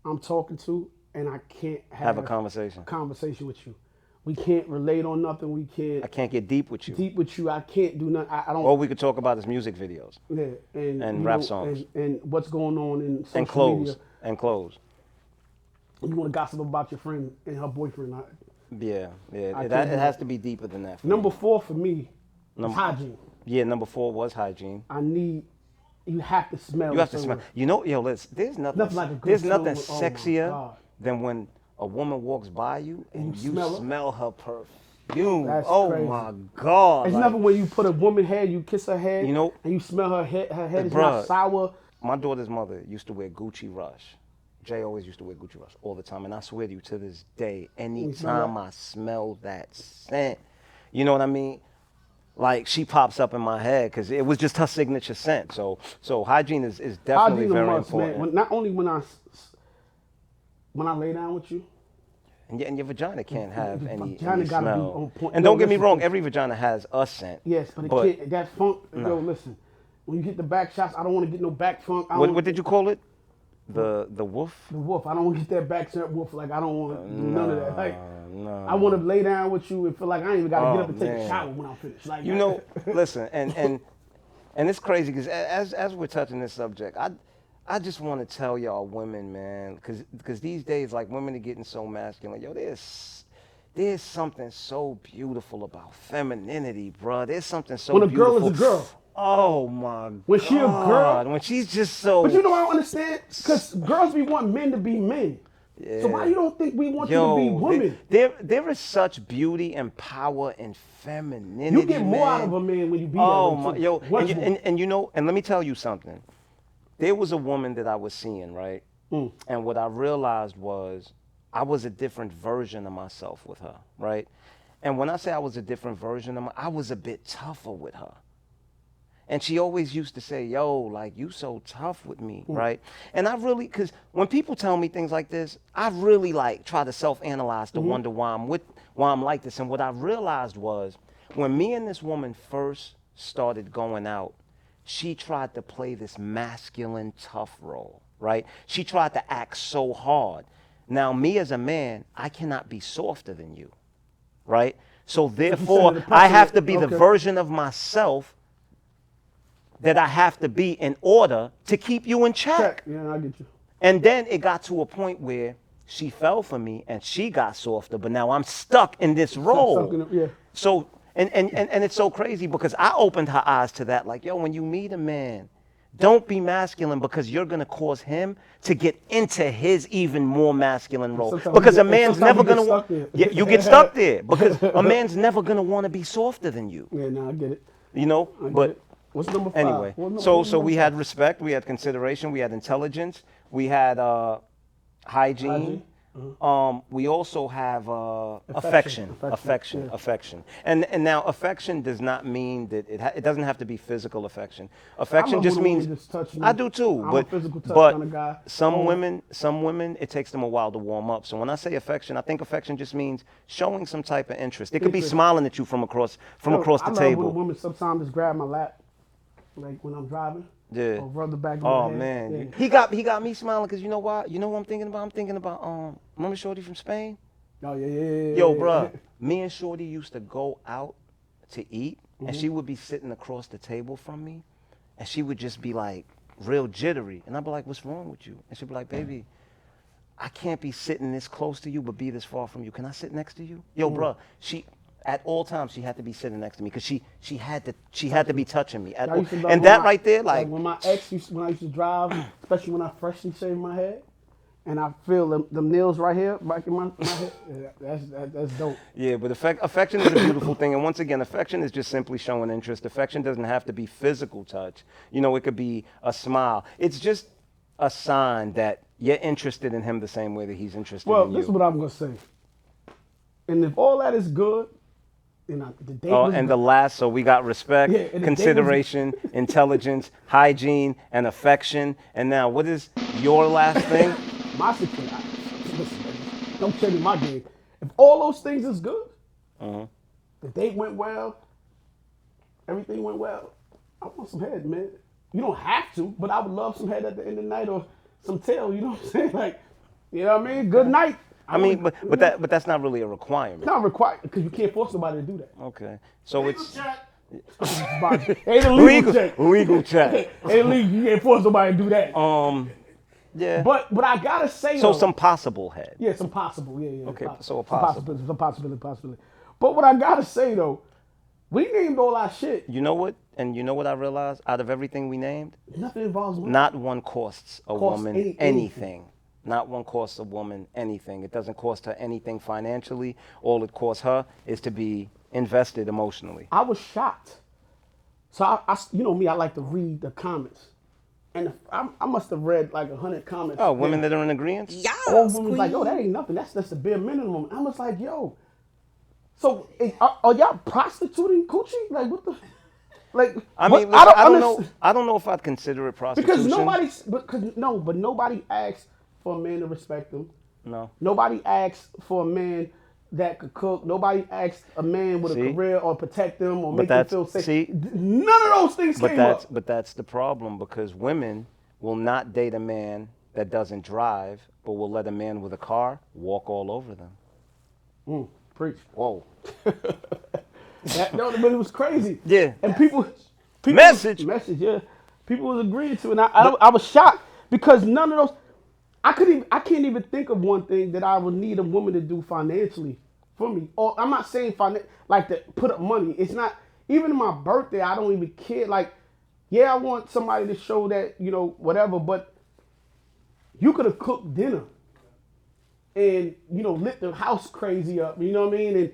I'm talking to and I can't have a conversation. With you. We can't relate on nothing. We can't. I can't get deep with you. I can't do nothing. I don't. All we could talk about is music videos. Yeah, and rap songs. and what's going on in social media. And clothes. You want to gossip about your friend and her boyfriend. Yeah. It has to be deeper than that. Number 4 for me is hygiene. Yeah, number 4 was hygiene. You have to smell. You have to smell. You know, yo, there's nothing like a good there's nothing smell. sexier than when a woman walks by you and you smell her perfume. That's crazy. My God. It's never when you put a woman head, you kiss her head, you know, and you smell her head is not sour. My daughter's mother used to wear Gucci Rush. Jay always used to wear Gucci Rush all the time. And I swear to you, to this day, anytime I smell that scent, you know what I mean? Like, she pops up in my head because it was just her signature scent. So hygiene is definitely very important. Man. Not only when I lay down with you. And your vagina can't have any Vagina gotta be smell. on point. And don't get me wrong, every vagina has a scent. Yes, but it can't. That funk. No. Yo, listen. When you get the back shots, I don't want to get no back funk. What did you call it? The wolf? The wolf. I don't want to get that back shot wolf. Like, I don't want to do none of that. Like, no. I want to lay down with you and feel like I ain't even got to get up and take a shower when I'm finished. Like, you know, listen, and it's crazy because as we're touching this subject, I just want to tell y'all women, man, because these days, like, women are getting so masculine. Yo, there's something so beautiful about femininity, bro. There's something so beautiful. When a girl is a girl. Oh my God. When she a girl. When she's just so. But you know, I don't understand. Because girls be wanting men to be men. Yeah. So why you don't think we want you to be women? There is such beauty and power and femininity. You get more out of a man when you be that way, yo, and you know, and let me tell you something. There was a woman that I was seeing, right? And what I realized was I was a different version of myself with her, right? And when I say I was a different version of I was a bit tougher with her. And she always used to say, yo, like, you so tough with me, right? And I really, because when people tell me things like this, I really, like, try to self-analyze to wonder why I'm like this. And what I realized was when me and this woman first started going out, she tried to play this masculine, tough role, right? She tried to act so hard. Now, me as a man, I cannot be softer than you, right? So therefore, I have to be the version of myself that I have to be in order to keep you in check. Yeah, I get you. And then it got to a point where she fell for me and she got softer, but now I'm stuck in this role. Yeah. So, and it's so crazy because I opened her eyes to that. Like, yo, when you meet a man, don't be masculine because you're going to cause him to get into his even more masculine role. Because a man's never going to, you get stuck there because a man's never going to want to be softer than you. Yeah, no, I get it. You know, but what's number 5? Anyway, so we had respect, we had consideration, we had intelligence, we had hygiene, We also have affection. And now affection does not mean that it doesn't have to be physical affection. Affection love just when a woman means just touch me. I do too. I'm but a physical touch but kind of guy. some women, it takes them a while to warm up. So when I say affection, I think affection just means showing some type of interest. It could be Interest. smiling at you from across Yo, the I love when a table. woman sometimes just grab my lap, like when I'm driving. Yeah. Or rub the back of my Oh head. man, Yeah. he got me smiling because you know why? You know what I'm thinking about? I'm thinking about remember Shorty from Spain? Oh yeah. Yo, yeah. bruh, me and Shorty used to go out to eat, and Mm-hmm. she would be sitting across the table from me, and she would just be like real jittery, and I'd be like, "What's wrong with you?" And she'd be like, "Baby, I can't be sitting this close to you, but be this far from you. Can I sit next to you?" Yo, bruh, she. At all times, she had to be sitting next to me because she had to be touching me. I used to love And when that I- right there, like when my ex when I used to drive, especially when I freshly shaved my head, and I feel them nails right here, back in my head. Yeah, that's dope. yeah, but affection is a beautiful thing. And once again, affection is just simply showing interest. Affection doesn't have to be physical touch. You know, it could be a smile. It's just a sign that you're interested in him the same way that he's interested Well, in you. this is what I'm gonna say. And if all that is good, the date Oh, was and good. the last, so we got respect, Yeah, and the date was- consideration, intelligence, hygiene, and affection. And now, what is your last thing? My situation. Listen, man, don't tell me my game. If all those things is good, Uh-huh. the date went well, everything went well, I want some head, man. You don't have to, but I would love some head at the end of the night or some tail. You know what I'm saying? Like, you know what I mean? Good night. I mean, but that's not really a requirement. It's not required because you can't force somebody to do that. Okay, so it's Ain't illegal check. legal check. Ain't illegal. You can't force somebody to do that. Yeah. But I gotta say, So though, some possible head. yeah, some possible, yeah. Okay, so a some possible. some possibility. But what I gotta say though, we named all our shit. You know what? And you know what I realized? Out of everything we named, Nothing involves women. not one costs a Costs woman anything. anything. Not one costs a woman anything. It doesn't cost her anything financially. All it costs her is to be invested emotionally. I was shocked. So I you know me, I like to read the comments, and I must have read like 100 comments. Oh, women that are in agreement? All women like, yo, that ain't nothing. That's the bare minimum. I was like, yo. So are y'all prostituting coochie? Like what the? Like I what- mean, listen, I don't know. understand- I don't know if I'd consider it prostitution. Because nobody asks for a man to respect them. No. Nobody asks for a man that could cook. Nobody asks a man with See? a career or protect them or make them that's- feel safe. see? None of those things came up. But that's the problem because women will not date a man that doesn't drive, but will let a man with a car walk all over them. Preach. Whoa. No, but it was crazy. Yeah. And people Message. yeah. People was agreeing to it. And I was shocked because none of those. I can't even think of one thing that I would need a woman to do financially for me. Or I'm not saying like to put up money. It's not even my birthday. I don't even care. Like, yeah, I want somebody to show that whatever. But you could have cooked dinner and lit the house crazy up. You know what I mean? And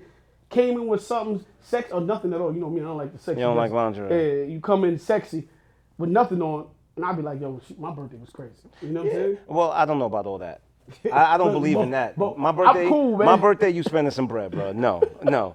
came in with something sex or nothing at all. You know me. I don't like the sexy. You don't like lingerie. Yeah, you come in sexy with nothing on. And I'd be like, yo, my birthday was crazy. You know what I'm saying? Well, I don't know about all that. I don't believe in that. but My birthday, I'm cool, man. my birthday, you spending some bread, bro. No.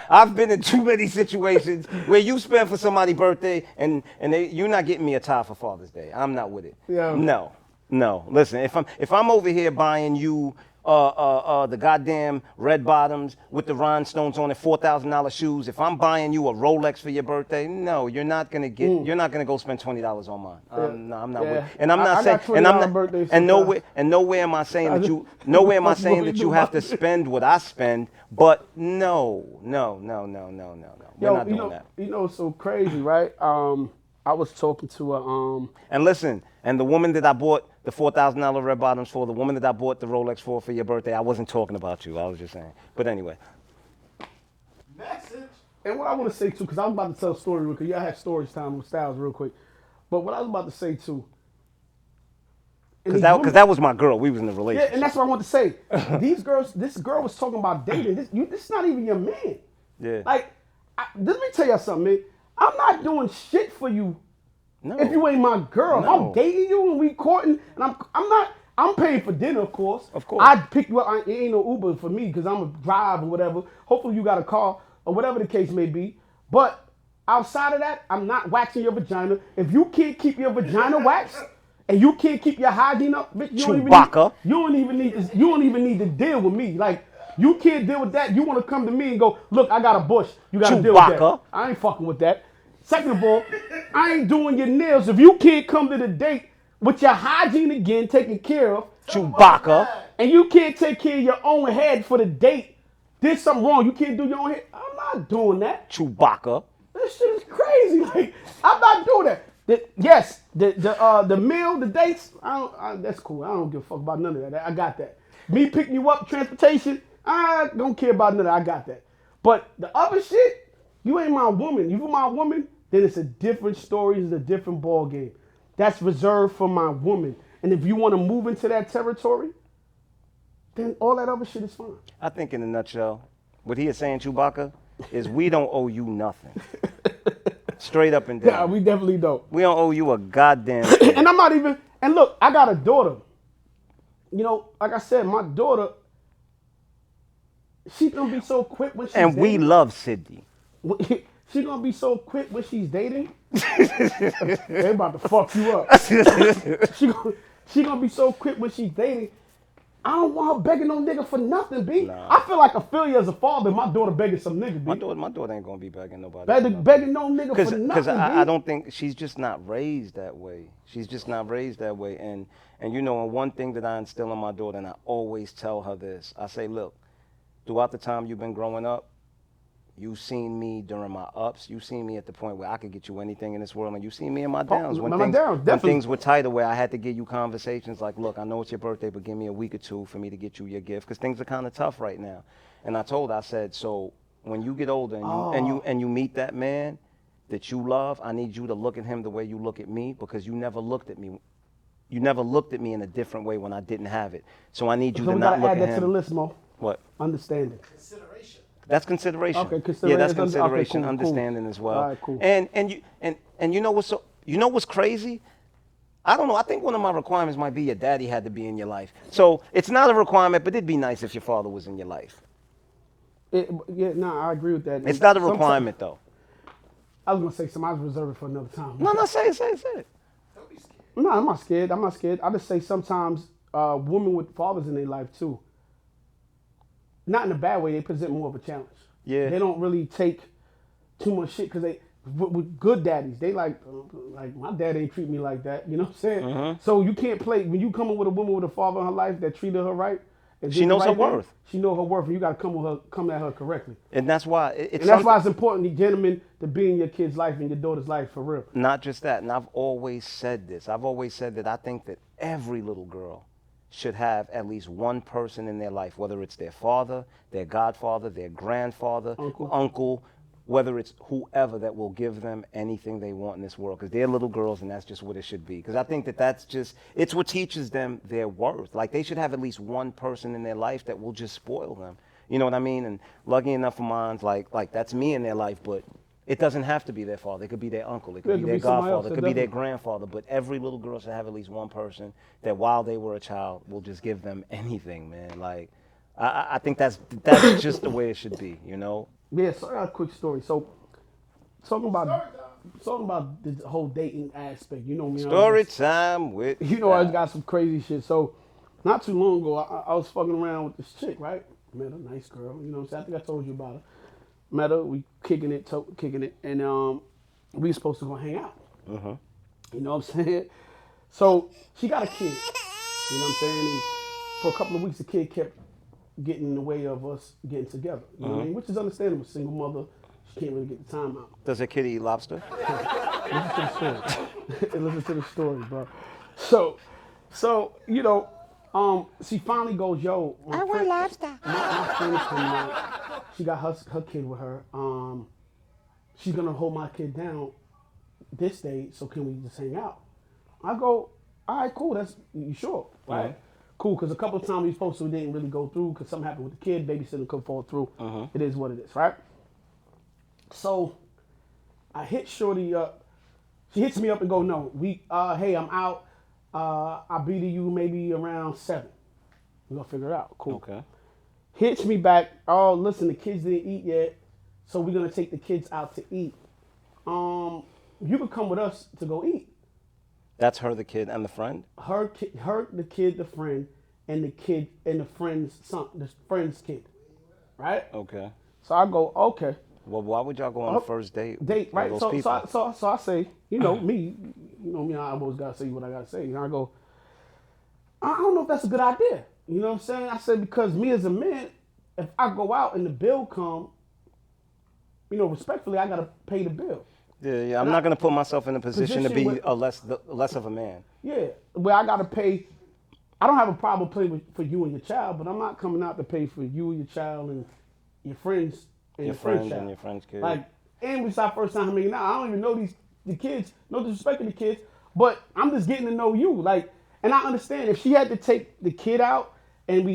I've been in too many situations where you spend for somebody's birthday and you're not getting me a tie for Father's Day. I'm not with it. Yeah. No. Listen, if I'm over here buying you the goddamn red bottoms with the rhinestones on it, $4,000 shoes. If I'm buying you a Rolex for your birthday, no, you're not gonna go spend $20 on mine. No, I'm not with. And I'm not I saying, got and I'm $20 not, birthdays and sometimes. nowhere am I saying that you have to spend what I spend. But no. We're not doing that. It's so crazy, right? I was talking to a And listen, and the woman that I bought the $4,000 red bottoms for, the woman that I bought the Rolex for your birthday, I wasn't talking about you. I was just saying. But anyway. message. And what I want to say too, because I was about to tell a story real quick. Y'all had stories time with Styles real quick. But what I was about to say too. Because that was my girl. We was in a relationship. Yeah, and that's what I want to say. This girl was talking about dating. This is not even your man. Yeah. Like, let me tell you something, man. I'm not doing shit for you No. if you ain't my girl. If No. I'm dating you and we courting, and I'm I'm paying for dinner, of course. Of course. I'd pick you up. It ain't no Uber for me because I'm a drive or whatever. Hopefully you got a car or whatever the case may be. But outside of that, I'm not waxing your vagina. If you can't keep your vagina waxed and you can't keep your hygiene up, bitch, you Chewbacca. don't even need to deal with me. Like, you can't deal with that. You want to come to me and go, look, I got a bush. You got to deal with that. Chewbacca. I ain't fucking with that. Second of all, I ain't doing your nails. If you can't come to the date with your hygiene again taken care of, Chewbacca. and you can't take care of your own head for the date, there's something wrong. You can't do your own head. I'm not doing that. Chewbacca. This shit is crazy. Like, I'm not doing that. The meal, the dates, that's cool. I don't give a fuck about none of that. I got that. Me picking you up, transportation, I don't care about none of that. I got that. But the other shit, you ain't my woman. You my woman, then it's a different story. It's a different ball game. That's reserved for my woman. And if you want to move into that territory, then all that other shit is fine. I think in a nutshell, what he is saying, Chewbacca, is we don't owe you nothing. Straight up and down. Yeah, we definitely don't. We don't owe you a goddamn thing. And I'm not even, and look, I got a daughter. You know, like I said, my daughter, she's going to be so quick when she's And we dating. love Sydney. She's going to be so quick when she's dating. They about to fuck you up. She gonna be so quick when she's dating. I don't want her begging no nigga for nothing, B. Nah. I feel like I feel you as a father. My daughter begging some nigga, B. My daughter ain't gonna be begging nobody. Begging no nigga for nothing, Because B. I don't think she's just not raised that way. She's just not raised that way. And you know, and one thing that I instill in my daughter, and I always tell her this, I say, look, throughout the time you've been growing up, you've seen me during my ups. You've seen me at the point where I could get you anything in this world, and you've seen me in my downs. When things were tighter, where I had to give you conversations like, look, I know it's your birthday, but give me a week or two for me to get you your gift, because things are kind of tough right now. And I told her, I said, so when you get older and you meet that man that you love, I need you to look at him the way you look at me, because you never looked at me. You never looked at me in a different way when I didn't have it. So I need you to not look at him. So we gotta add that to the list, Mo. What? Understanding. That's consideration. Okay, consideration. Yeah, that's consideration, Okay, cool, understanding as well. All right, cool. And you know what's crazy? I don't know. I think one of my requirements might be your daddy had to be in your life. So it's not a requirement, but it'd be nice if your father was in your life. I agree with that. It's not a requirement though. I was gonna say something. I was reserving for another time. No, say it. No, I'm not scared. I just say sometimes women with fathers in their life too. Not in a bad way. They present more of a challenge. Yeah. They don't really take too much shit because with good daddies, they like my dad ain't treat me like that. You know what I'm saying? Mm-hmm. So you can't play when you come in with a woman with a father in her life that treated her right. She knows her worth. She knows her worth, and you got to come at her correctly. And that's why that's why it's important, gentlemen, to be in your kid's life and your daughter's life for real. Not just that, and I've always said this. I've always said that I think that every little girl should have at least one person in their life, whether it's their father, their godfather, their grandfather, uncle, whether it's whoever, that will give them anything they want in this world, because they're little girls and that's just what it should be. Because I think it's what teaches them their worth. Like, they should have at least one person in their life that will just spoil them. You know what I mean? And lucky enough for mine, like that's me in their life, but it doesn't have to be their father. It could be their uncle. It could be their godfather. It could be their grandfather. But every little girl should have at least one person that, while they were a child, will just give them anything, man. Like, I think that's just the way it should be, you know? Yeah, so I got a quick story. So, talking about the whole dating aspect, you know me. Story time with... You know, I got some crazy shit. So, not too long ago, I was fucking around with this chick, right? Met a nice girl, you know what I'm saying? I think I told you about her. Met her, we kicking it, and we were supposed to go hang out. Uh-huh. You know what I'm saying? So, she got a kid. You know what I'm saying? And for a couple of weeks, the kid kept getting in the way of us getting together. You know what I mean? Which is understandable. Single mother, she can't really get the time out. Does her kid eat lobster? Listen to the story. Listen to the story, bro. So you know, she finally goes, yo. I want lobster. My friend is coming out. She got her kid with her. She's gonna hold my kid down this day, so can we just hang out? I go, all right, cool. That's you sure, right? Mm-hmm. Cool, because a couple of times we supposed to, didn't really go through because something happened with the kid. Babysitting could fall through. It is what it is, right? So I hit Shorty up. She hits me up and go, no, hey, I'm out. I'll be to you maybe around 7. We're gonna figure it out. Cool. Okay. Hits me back. Oh, listen, the kids didn't eat yet, so we're gonna take the kids out to eat. You could come with us to go eat. That's her, the kid, and the friend? Her, the kid, the friend, and the kid and the friend's son, the friend's kid, right? Okay. So I go, okay, Well, why would y'all go on the first date? with right? those So people? I say, me, I always gotta say what I gotta say. And I go, I don't know if that's a good idea. You know what I'm saying? I said because me as a man, if I go out and the bill come, respectfully, I gotta pay the bill. Yeah. I'm not going to put myself in a position to be with- less of a man. Yeah, where I gotta pay. I don't have a problem paying for you and your child, but I'm not coming out to pay for you and your child and your friends and Your your friend's friend child. and your friend's kid. Like, and it's our first time hanging out. I don't even know the kids. No disrespect to the kids, but I'm just getting to know you. Like, and I understand if she had to take the kid out, and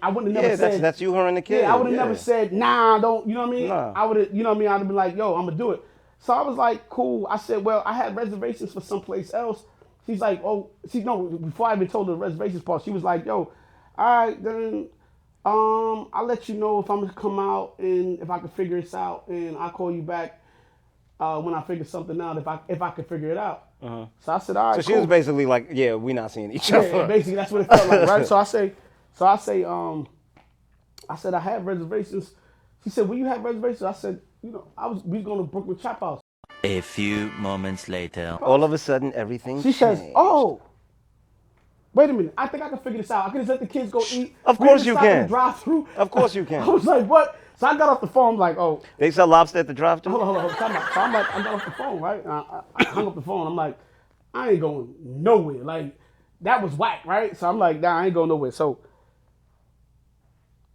I wouldn't have never said that's you, her, and the kid. Yeah, I would have never said nah. Don't you know what I mean? Nah. I would have, you know what I mean? I'd have been like, yo, I'm gonna do it. So I was like, cool. I said, well, I had reservations for someplace else. She's like, before I even told her the reservations part, she was like, yo, all right, then I'll let you know if I'm gonna come out and if I can figure this out, and I'll call you back when I figure something out if I can figure it out. So I said, all right. So she cool. was basically like, yeah, we're not seeing each Yeah, other. basically that's what it felt like, right? So I say, I said I have reservations. She said, "Will you have reservations?" I said, we was going to Brooklyn Chop House. A few moments later. All of a sudden, everything She changed. says, "Oh, wait a minute. I think I can figure this out. I can just let the kids go eat. Of course you can. Drive through. Of course you can. I was like, what? So I got off the phone. I'm like, oh, They sell lobster at the drive-thru? hold on. So I'm like, I got off the phone, right? And I hung up the phone. I'm like, I ain't going nowhere. Like, that was whack, right? So I'm like, nah, I ain't going nowhere. So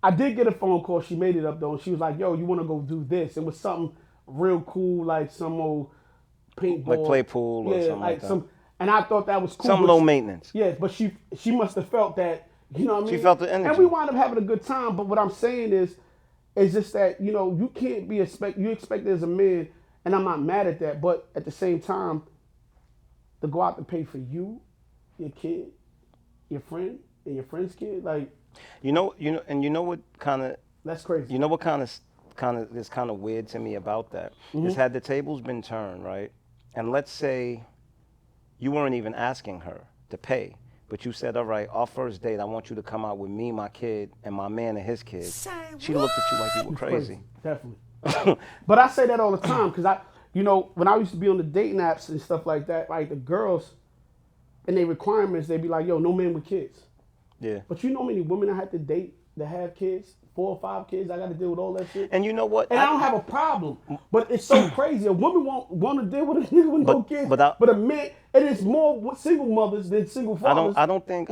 I did get a phone call. She made it up though. And she was like, yo, you want to go do this? It was something real cool, like some old paintball. Like play pool or something like that. And I thought that was cool. Some but low she- maintenance. Yes, but she must have felt that, you know what I mean? She felt the energy. And we wound up having a good time. But what I'm saying is just that, you can't be you expect as a man, and I'm not mad at that, but at the same time, to go out to pay for you, your kid, your friend, and your friend's kid, like You know what kind of that's crazy. You know what kind of is kind of weird to me about that Mm-hmm. is had the tables been turned, right? And let's say you weren't even asking her to pay, but you said, all right, our first date, I want you to come out with me, my kid, and my man and his kid. She looked at you like you were crazy. Definitely. But I say that all the time because when I used to be on the dating apps and stuff like that, like the girls and their requirements, they'd be like, yo, no man with kids. Yeah. But you know how many women I had to date that have kids? 4 or 5 kids. I got to deal with all that shit. And you know what? And I don't have a problem. But it's so crazy. A woman won't want to deal with a nigga with no kids. but a man, and it's more with single mothers than single fathers. I don't think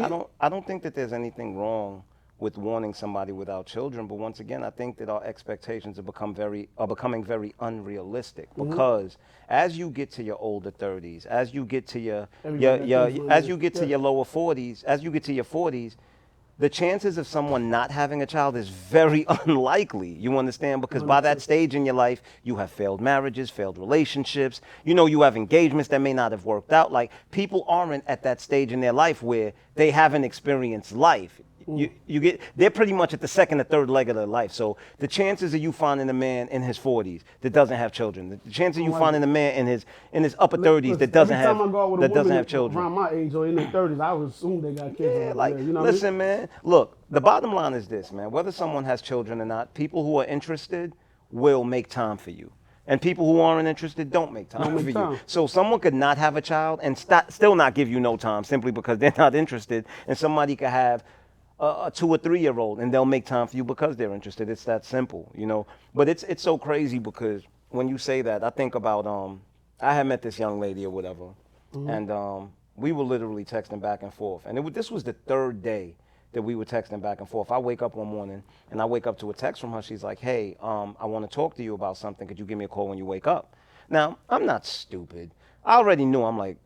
that there's anything wrong with wanting somebody without children, but once again, I think that our expectations are becoming very unrealistic Mm-hmm. because as you get to your older 30s, as you get to your lower 40s, as you get to your 40s, the chances of someone not having a child is very unlikely. You understand? Because by that stage in your life, you have failed marriages, failed relationships. You have engagements that may not have worked out. Like, people aren't at that stage in their life where they haven't experienced life. They're pretty much at the second or third leg of their life. So the chances of you finding a man in his 40s that doesn't have children, the chances of you finding a man in his upper 30s that doesn't have children. Around my age or in their 30s, I would assume they got kids. Yeah, like, you know what I mean? listen, man. Look, the bottom line is this, man. Whether someone has children or not, people who are interested will make time for you. And people who aren't interested don't make time for you. So someone could not have a child and still not give you no time simply because they're not interested. And somebody could have a 2 or 3 year old and they'll make time for you because they're interested. It's that simple, But it's so crazy because when you say that, I think about I had met this young lady or whatever, and we were literally texting back and forth. And this was the 3rd day that we were texting back and forth. I wake up one morning and I wake up to a text from her. She's like, hey, I want to talk to you about something. Could you give me a call when you wake up? Now, I'm not stupid. I already knew. I'm like,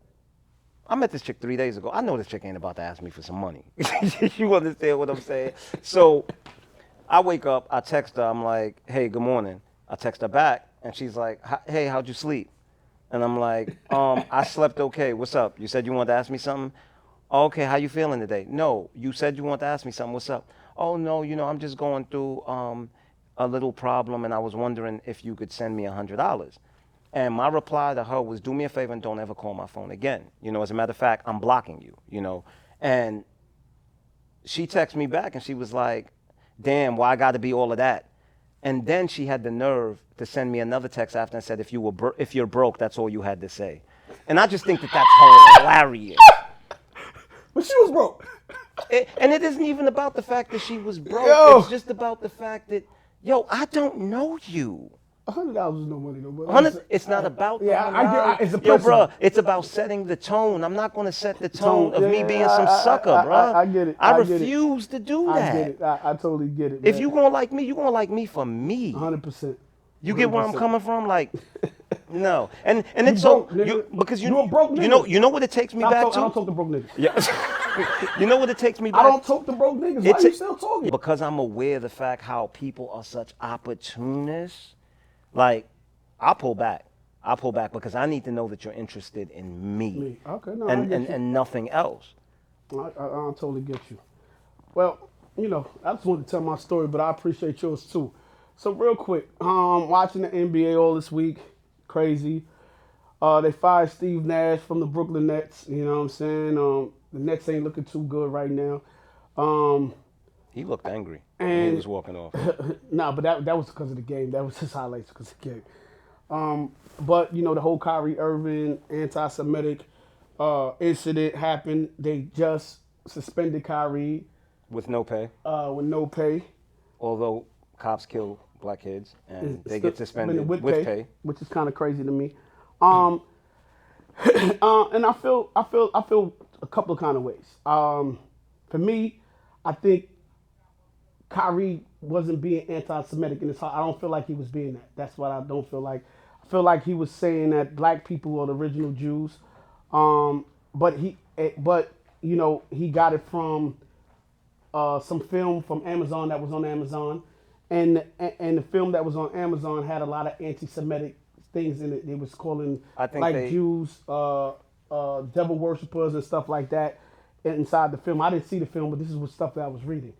I met this chick 3 days ago. I know this chick ain't about to ask me for some money. You understand what I'm saying? So I wake up, I text her. I'm like, hey, good morning. I text her back, and she's like, hey, how'd you sleep? And I'm like, I slept okay. What's up? You said you wanted to ask me something? Okay, how you feeling today? No, you said you want to ask me something. What's up? Oh no, I'm just going through a little problem, and I was wondering if you could send me $100. And my reply to her was, do me a favor and don't ever call my phone again. As a matter of fact, I'm blocking you. And she texted me back and she was like, damn, why I got to be all of that? And then she had the nerve to send me another text after and said, if you're broke, that's all you had to say. And I just think that that's hilarious. But she was broke. And it isn't even about the fact that she was broke. Yo. It's just about the fact that, I don't know you. $100 is no money, though. But It's not about the yeah, I get it's a Yo, principle. bro, it's about setting the tone. I'm not going to set the tone of me being some sucker, bro. I get it. I I get it. refuse to do that. I get it. I totally get it. If man. you going to like me, you going to like me for me. 100%. You get where I'm 100%. coming from? Like, no. And it's so, broke, nigga. because You a broke nigga. you know what it takes me back I to? don't talk to broke niggas. Yeah. You know what it takes me back? I don't talk to broke niggas. Why you still talking? Because I'm aware of the fact how people are such opportunists. Like, I pull back because I need to know that you're interested in me. Okay, no, and, I get and, you. and nothing else. I totally get you. Well, I just wanted to tell my story, but I appreciate yours too. So real quick, watching the NBA all this week, crazy. They fired Steve Nash from the Brooklyn Nets. You know what I'm saying? The Nets ain't looking too good right now. He looked angry when And- he was walking off. Nah, but that was because of the game. That was his highlights because of the game. But the whole Kyrie Irving anti-Semitic incident happened. They just suspended Kyrie With no pay. with no pay. Although cops kill black kids and they Still get suspended with pay. which is kind of crazy to me. And I feel a couple of kind of ways. For me, I think Kyrie wasn't being anti-Semitic in his heart. I don't feel like he was being that. That's what I don't feel like. I feel like he was saying that black people are the original Jews. But he got it from some film from Amazon that was on Amazon, and the film that was on Amazon had a lot of anti-Semitic things in it. They was calling Jews devil worshippers and stuff like that inside the film. I didn't see the film, but this is what stuff that I was reading.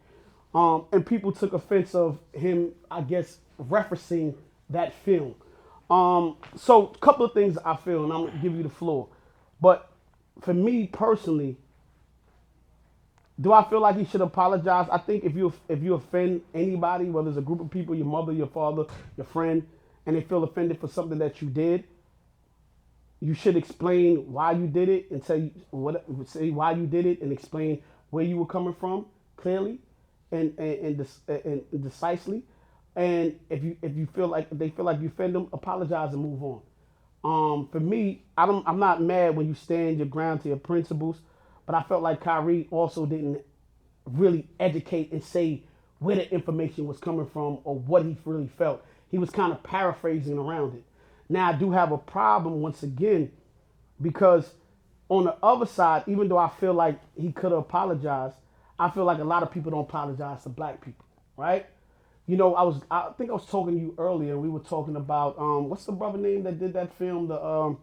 And people took offense of him, I guess, referencing that film. So a couple of things I feel, and I'm gonna give you the floor. But for me personally, do I feel like he should apologize? I think if you offend anybody, whether it's a group of people, your mother, your father, your friend, and they feel offended for something that you did, you should explain why you did it and say why you did it and explain where you were coming from clearly and decisely. And if they feel like you offend them, apologize and move on. For me, I'm not mad when you stand your ground to your principles, but I felt like Kyrie also didn't really educate and say where the information was coming from or what he really felt. He was kind of paraphrasing around it. Now I do have a problem once again because on the other side, even though I feel like he could have apologized, I feel like a lot of people don't apologize to black people, right? I think I was talking to you earlier. We were talking about what's the brother name that did that film, the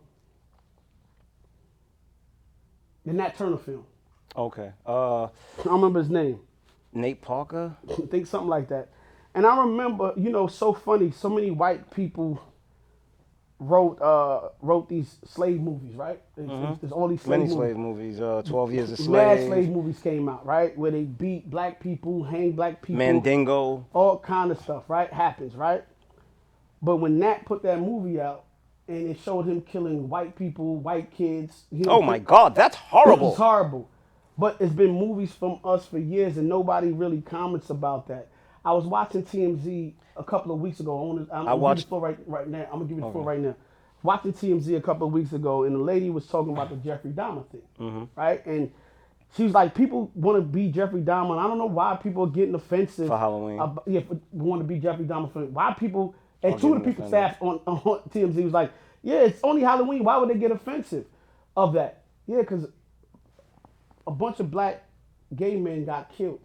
Nat Turner film. Okay. I don't remember his name. Nate Parker? I think something like that. And I remember, so funny, so many white people wrote these slave movies, right? There's all these slave Many movies. slave movies. 12 Years a Slave. Mad slave movies came out, right? Where they beat black people, hang black people. Mandingo. All kind of stuff, right? Happens, right? But when Nat put that movie out and it showed him killing white people, white kids. Oh my God, that's horrible. It's horrible. But it's been movies from us for years and nobody really comments about that. I was watching TMZ a couple of weeks ago. I'm gonna give you the floor right now. I'm gonna give you the floor right now. Watching TMZ a couple of weeks ago, and the lady was talking about the Jeffrey Dahmer thing, right? And she was like, people want to be Jeffrey Dahmer. And I don't know why people are getting offensive For Halloween. Want to be Jeffrey Dahmer. Why people? And two of the people staff on TMZ was like, yeah, it's only Halloween. Why would they get offensive of that? Yeah, because a bunch of black gay men got killed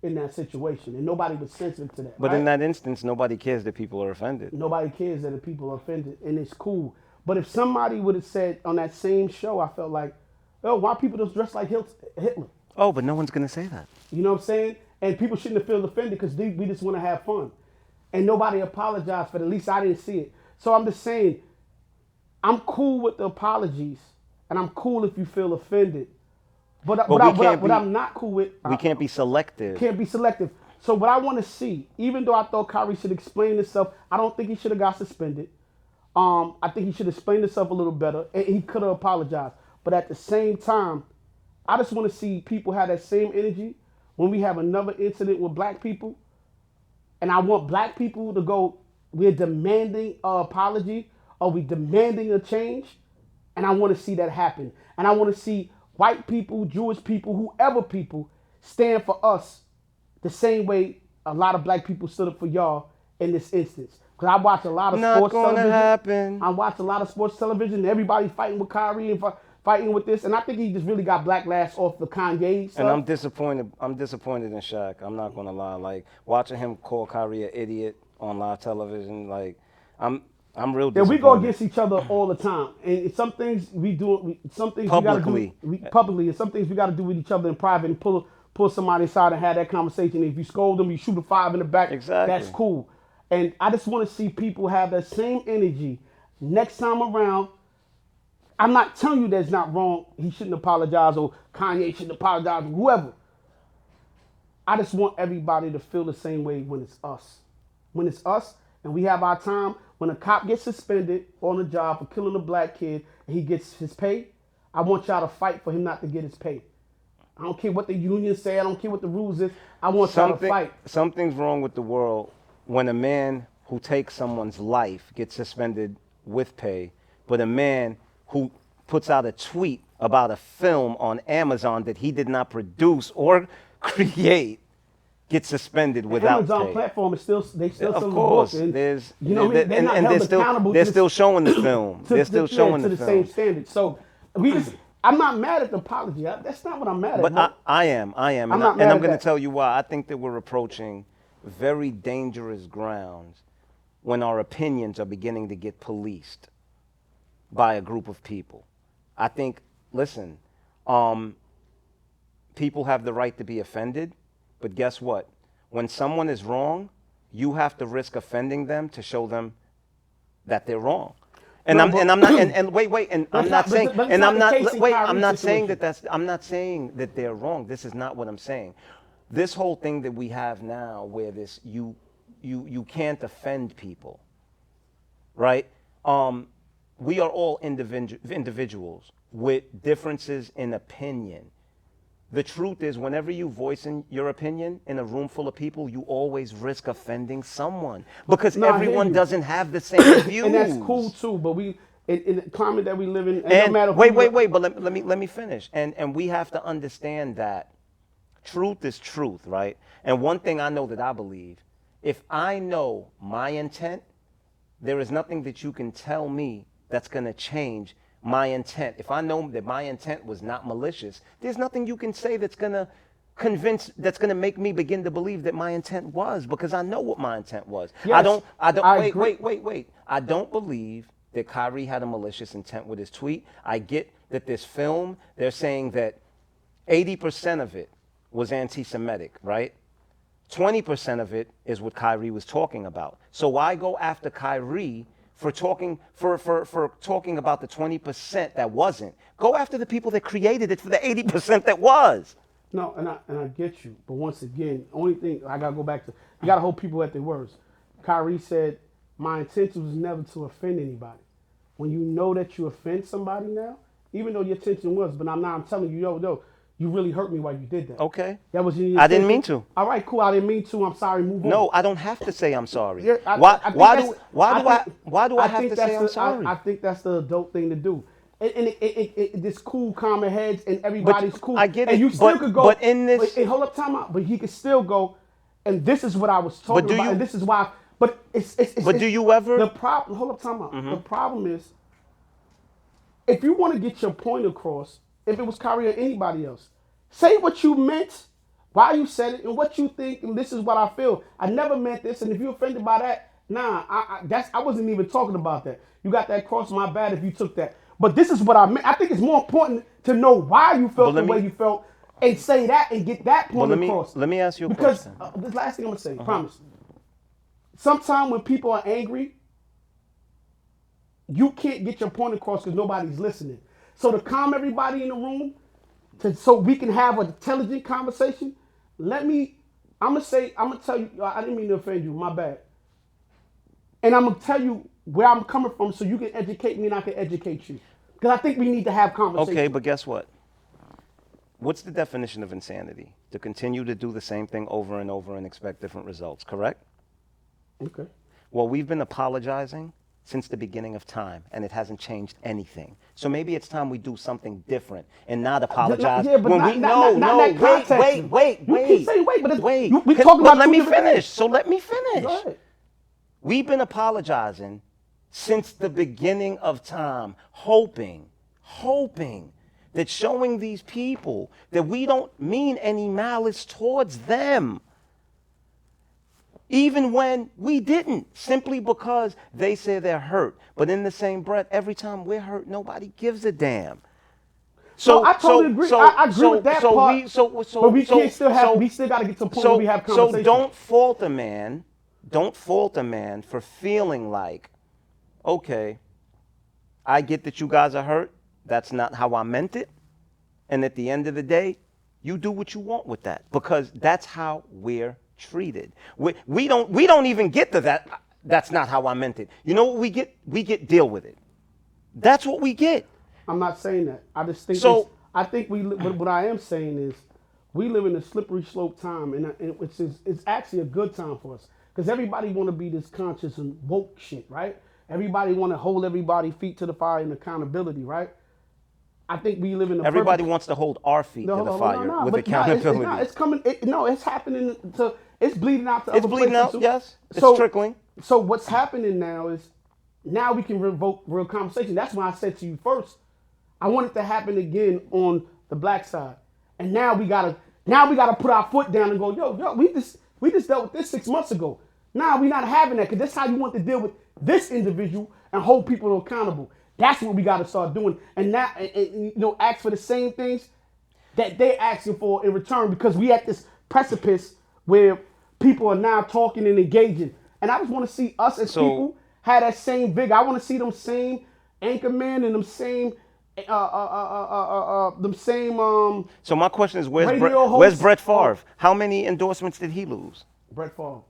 in that situation, and nobody was sensitive to that. But right? in that instance, nobody cares that people are offended. Nobody cares that the people are offended, and it's cool. But if somebody would have said on that same show, I felt like, Oh, why people just dress like Hitler? Oh, but no one's gonna say that. You know what I'm saying? And people shouldn't have felt offended because we just want to have fun. And nobody apologized for it. At least I didn't see it. So I'm just saying, I'm cool with the apologies, and I'm cool if you feel offended. But what I'm not cool with, We can't be selective. Can't be selective. So what I want to see, even though I thought Kyrie should explain himself, I don't think he should have got suspended. I think he should explain himself a little better, and he could have apologized. But at the same time, I just want to see people have that same energy when we have another incident with black people. And I want black people to go, we're demanding an apology or we demanding a change. And I want to see that happen. And I want to see white people, Jewish people, whoever people stand for us the same way a lot of black people stood up for y'all in this instance. Because I watch a lot of sports television. Happen. I watch a lot of sports television. Everybody fighting with Kyrie and fighting with this. And I think he just really got backlash off the Kanye stuff. And I'm disappointed. I'm disappointed in Shaq. I'm not gonna lie. Like watching him call Kyrie an idiot on live television. Like I'm real disappointed. And we go against each other all the time. And some things we do. Some things Publicly. we gotta do publicly, and some things we gotta do with each other in private and pull somebody aside and have that conversation. If you scold them, you shoot a 5 in the back. Exactly. That's cool. And I just want to see people have that same energy next time around. I'm not telling you that's not wrong. He shouldn't apologize or Kanye shouldn't apologize or whoever. I just want everybody to feel the same way when it's us. When it's us and we have our time, when a cop gets suspended on the job for killing a black kid and he gets his pay, I want y'all to fight for him not to get his pay. I don't care what the union say. I don't care what the rules is. I want y'all to fight. Something's wrong with the world when a man who takes someone's life gets suspended with pay, but a man who puts out a tweet about a film on Amazon that he did not produce or create gets suspended without Amazon pay. platform is still Of selling the course, book. And, there's you know what I mean? They're not held accountable. They're still showing the film. They're still showing to the the film. same standard. So I'm not mad at the apology. That's not what I'm mad at. But I am, and not I'm mad at going to that. tell you why. I think that we're approaching very dangerous grounds when our opinions are beginning to get policed by a group of people. I think, listen, people have the right to be offended, but guess what? When someone is wrong, you have to risk offending them to show them that they're wrong. And No, I'm but- not wait, and I'm not saying, but it's and not I'm the not case in wait, Kyrie's I'm not saying situation. I'm not saying that they're wrong. This is not what I'm saying. This whole thing that we have now, where this you can't offend people, right? We are all individuals with differences in opinion. The truth is, whenever you voice your opinion in a room full of people, you always risk offending someone because No, I hear everyone you. doesn't have the same views. And that's cool too. But in the climate that we live in, and no And matter who wait, but let me finish. And we have to understand that truth is truth, right? And one thing I know that I believe, if I know my intent, there is nothing that you can tell me that's going to change my intent. If I know that my intent was not malicious, there's nothing you can say that's going to make me begin to believe that my intent was, because I know what my intent was. Yes, I agree. Wait. I don't believe that Kyrie had a malicious intent with his tweet. I get that this film, they're saying that 80% of it was anti-Semitic, right? 20% of it is what Kyrie was talking about. So why go after Kyrie for talking about the 20% that wasn't? Go after the people that created it for the 80% that was. No, and I get you. But once again, only thing I gotta go back to, you gotta hold people at their words. Kyrie said, my intention was never to offend anybody. When you know that you offend somebody now, even though your intention was, but I'm telling you, yo, you really hurt me while you did that. Okay. That was your I didn't intention. mean to. All right, cool. I didn't mean to. I'm sorry. Move on. No, I don't have to say I'm sorry. Yeah, Why think do that's- I have think to that's say I'm sorry? I think that's the adult thing to do. And this cool, calmer heads, and everybody's cool. I get and it, you still but- could go. but in this- Wait, hold up, time out. But he could still go. And this is what I was talking do about. you- And this is why. But it's. But do you ever- The problem. Hold up, time out. The problem is, if you want to get your point across, if it was Kyrie or anybody else, say what you meant, why you said it, and what you think, and this is what I feel. I never meant this, and if you're offended by that, nah, I wasn't even talking about that. You got that cross my bad if you took that. But this is what I meant. I think it's more important to know why you felt the let me- way you felt and say that and get that point across. let me ask you a because, question. This last thing I'm gonna say, promise. Sometimes when people are angry, you can't get your point across because nobody's listening. So to calm everybody in the room, so we can have an intelligent conversation, I'm gonna tell you, I didn't mean to offend you, my bad. And I'm gonna tell you where I'm coming from so you can educate me and I can educate you. Because I think we need to have conversation. Okay, but guess what? What's the definition of insanity? To continue to do the same thing over and over and expect different results, correct? Okay. Well, we've been apologizing since the beginning of time, and it hasn't changed anything. So maybe it's time we do something different and not apologize. Yeah, but when not we in that context. wait. You keep saying wait, but we Can- talking but about let two me different finish. things. So let me finish. Go ahead. We've been apologizing since the beginning of time, hoping that showing these people that we don't mean any malice towards them. Even when we didn't, simply because they say they're hurt. But in the same breath, every time we're hurt, nobody gives a damn. So I totally agree. I agree with that part. But we can't still have. We still got to get to a point where we have conversation. So don't fault a man. Don't fault a man for feeling like, okay, I get that you guys are hurt. That's not how I meant it. And at the end of the day, you do what you want with that because that's how we're treated. We don't even get to that. That's not how I meant it. You know what we get? We get deal with it. That's what we get. I'm not saying that. I just think. So I think what I am saying is, we live in a slippery slope time, and it's actually a good time for us because everybody want to be this conscious and woke shit, right? Everybody want to hold everybody feet to the fire and accountability, right? I think we live in a everybody wants to hold our feet to the fire with accountability. It's coming. It's happening. It's bleeding out to It's other bleeding places out. too. Yes, it's trickling. So what's happening now is now we can revoke real conversation. That's why I said to you first, I want it to happen again on the black side, and now we gotta put our foot down and go, yo, we just dealt with this 6 months ago. Now we're not having that because that's how you want to deal with this individual and hold people accountable. That's what we got to start doing, and now ask for the same things that they asking for in return because we at this precipice where people are now talking and engaging, and I just want to see us as people have that same vigor. I want to see them same anchormen and them same. So my question is, where's Brett Favre? How many endorsements did he lose? Brett Favre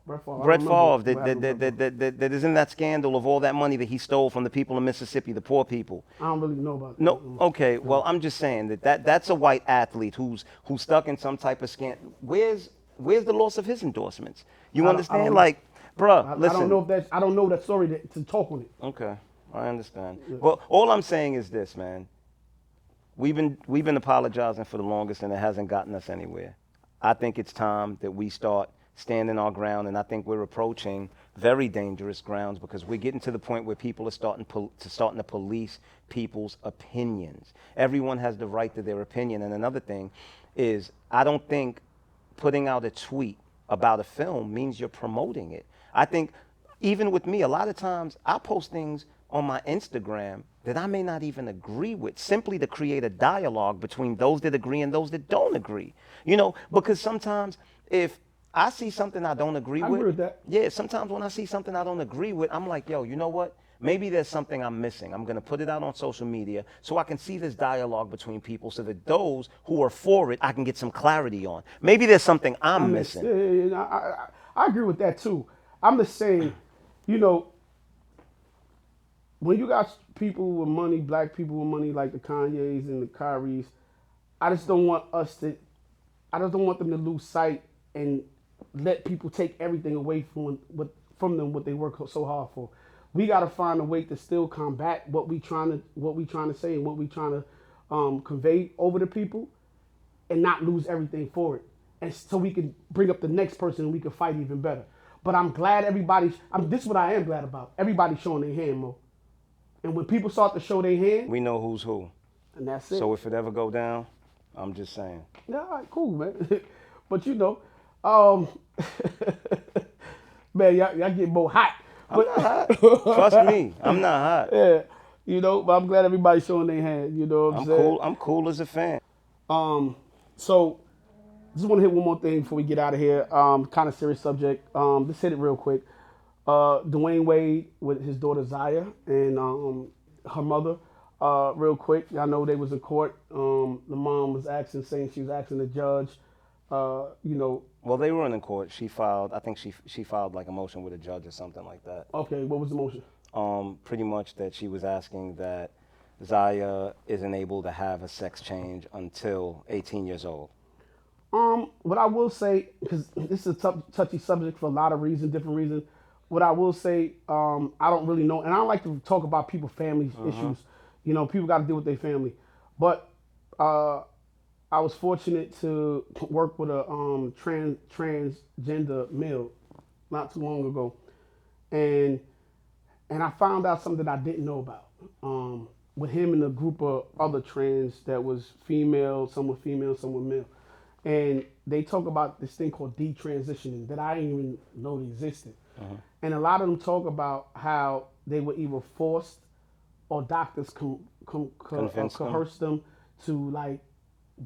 that is in that scandal of all that money that he stole from the people of Mississippi, the poor people. I don't really know about that. No, okay. Well, I'm just saying that's a white athlete who's stuck in some type of scandal. Where's the loss of his endorsements? You understand? Like, bruh, listen. I don't know that story to talk on it. Okay, I understand. Yeah. Well, all I'm saying is this, man. We've been apologizing for the longest, and it hasn't gotten us anywhere. I think it's time that we start standing our ground, and I think we're approaching very dangerous grounds because we're getting to the point where people are starting to police people's opinions. Everyone has the right to their opinion. And another thing is, I don't think putting out a tweet about a film means you're promoting it. I think even with me, a lot of times I post things on my Instagram that I may not even agree with, simply to create a dialogue between those that agree and those that don't agree. Because sometimes if I see something I don't agree with. I agree with that. Yeah, sometimes when I see something I don't agree with, I'm like, yo, you know what? Maybe there's something I'm missing. I'm going to put it out on social media so I can see this dialogue between people so that those who are for it, I can get some clarity on. Maybe there's something I'm missing. Yeah, I agree with that too. I'm just saying, when you got people with money, black people with money like the Kanyes and the Kyries, I just don't want them to lose sight and let people take everything away from them what they work so hard for. We got to find a way to still combat what we trying to say and what we trying to convey over to people, and not lose everything for it. And so we can bring up the next person and we can fight even better. But I'm glad this is what I am glad about. Everybody's showing their hand, Mo. And when people start to show their hand, we know who's who. And that's it. So if it ever go down, I'm just saying. Yeah, all right, cool, man. But man, y'all get more hot. I'm not hot. Trust me, I'm not hot. Yeah. You know, but I'm glad everybody's showing their hand. You know what I'm I'm saying? cool. I'm cool as a fan. So just want to hit one more thing before we get out of here. Kind of serious subject. Let's hit it real quick. Dwayne Wade with his daughter Zaya and her mother. Real quick, I know they was in court. The mom was saying she was asking the judge. You know, Well, they were in court. She filed. I think she filed like a motion with a judge or something like that. okay, what was the motion? Pretty much that she was asking that Zaya isn't able to have a sex change until 18 years old. What I will say, because this is a touchy subject for a lot of reasons, different reasons. What I will say, I don't really know, and I don't like to talk about people's family issues. You know, people got to deal with their family. But I was fortunate to work with a transgender male not too long ago, and I found out something that I didn't know about. With him and a group of other trans that was female, some were male, and they talk about this thing called detransitioning that I didn't even know existed. And a lot of them talk about how they were either forced or doctors coerce them to like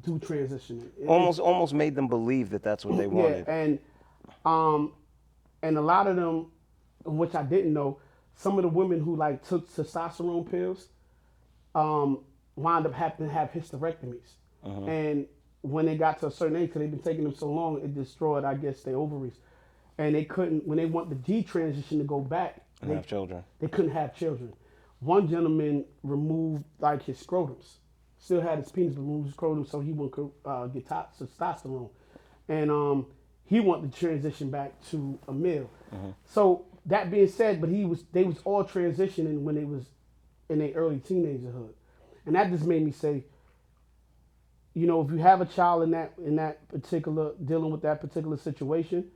do transitioning. Almost made them believe that that's what they wanted. Yeah, and a lot of them, which I didn't know, some of the women who like took testosterone pills, wound up having to have hysterectomies. And when they got to a certain age, because they've been taking them so long, it destroyed, I guess, their ovaries. And they couldn't, when they want the detransition to go back, And have children. they couldn't have children. One gentleman removed like his scrotums, still had his penis, but removed his scrotum so he wouldn't get testosterone, and he wanted to transition back to a male. So that being said, but they was all transitioning when they was in their early teenagerhood, and that just made me say, you know, if you have a child in that particular dealing with that particular situation,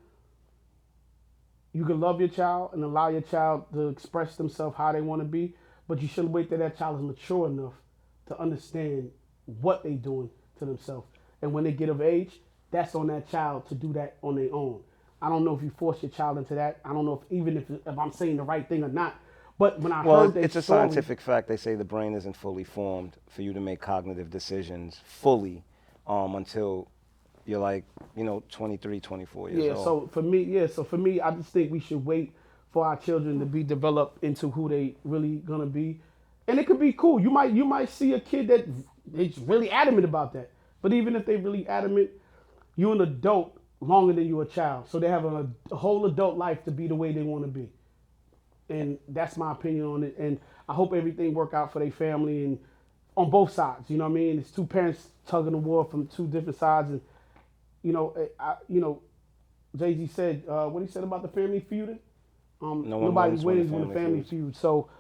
you can love your child and allow your child to express themselves how they want to be, but you shouldn't wait till that child is mature enough to understand what they're doing to themselves. And when they get of age, that's on that child to do that on their own. I don't know if you force your child into that. I don't know if I'm saying the right thing or not. But when I heard that it's a scientific fact. They say the brain isn't fully formed for you to make cognitive decisions fully until you're like, 23, 24 years old. So for me, I just think we should wait for our children to be developed into who they really gonna be, and it could be cool. You might see a kid that is really adamant about that, but even if they really adamant, you're an adult longer than you're a child, so they have a whole adult life to be the way they want to be, and that's my opinion on it. And I hope everything work out for their family and on both sides. You know what I mean? It's two parents tugging the war from two different sides, and Jay-Z said what he said about the family feuding. Nobody wins when the family feuds. So,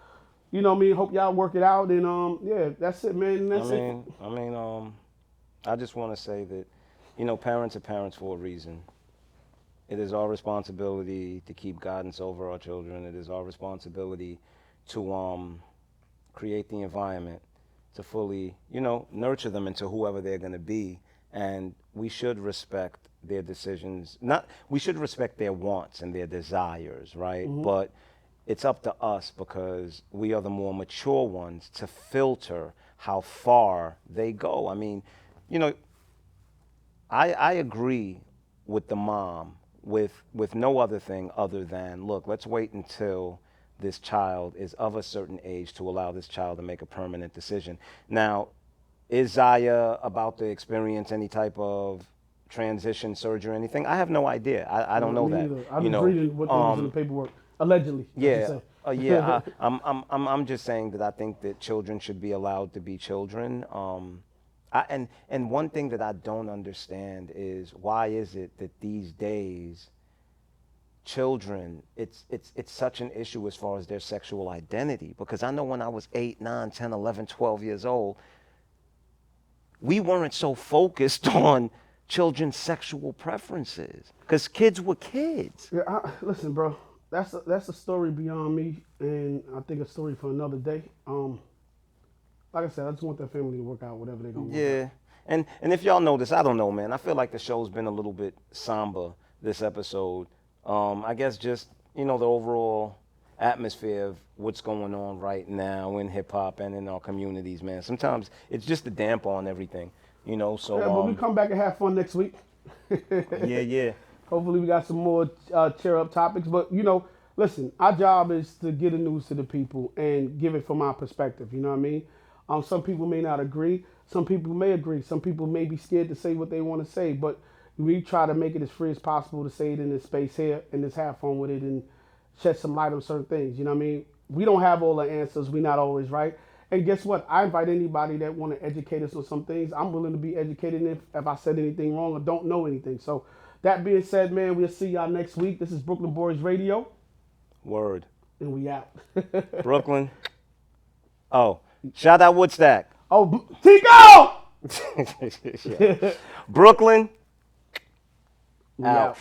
you know what I mean? Hope y'all work it out, and yeah, that's it, man. And that's it. I just want to say that, parents are parents for a reason. It is our responsibility to keep guidance over our children. It is our responsibility to create the environment to fully, nurture them into whoever they're going to be. And we should respect their decisions. We should respect their wants and their desires, right? But it's up to us, because we are the more mature ones, to filter how far they go. I mean, I agree with the mom with no other thing other than, look, let's wait until this child is of a certain age to allow this child to make a permanent decision. Now, is Zaya about to experience any type of transition surgery or anything? I have no idea. I don't know that. I'm just reading what was in the paperwork. Allegedly. Yeah. I'm just saying that I think that children should be allowed to be children. And one thing that I don't understand is, why is it that these days children, it's such an issue as far as their sexual identity? Because I know when I was 8, 9, 10, 11, 12 years old, we weren't so focused on children's sexual preferences, because kids were kids. Yeah, listen, bro, that's a story beyond me, and I think a story for another day. Like I said, I just want that family to work out whatever they're gonna work out. Yeah, and if y'all notice, I don't know, man, I feel like the show's been a little bit somber this episode. I guess just, the overall atmosphere of what's going on right now in hip hop and in our communities, man. Sometimes it's just a damp on everything, you know. So Yeah, but we come back and have fun next week. yeah. Hopefully we got some more cheer up topics. But you know, listen, our job is to get the news to the people and give it from our perspective. You know what I mean? Some people may not agree. Some people may agree. Some people may be scared to say what they want to say. But we try to make it as free as possible to say it in this space here and just have fun with it and shed some light on certain things. You know what I mean? We don't have all the answers. We're not always right. And guess what? I invite anybody that want to educate us on some things. I'm willing to be educated if I said anything wrong or don't know anything. So that being said, man, we'll see y'all next week. This is Brooklyn Boys Radio. Word. And we out. Brooklyn. Oh, shout out Woodstack. Oh, Tico! Yeah. Brooklyn. We Out. out.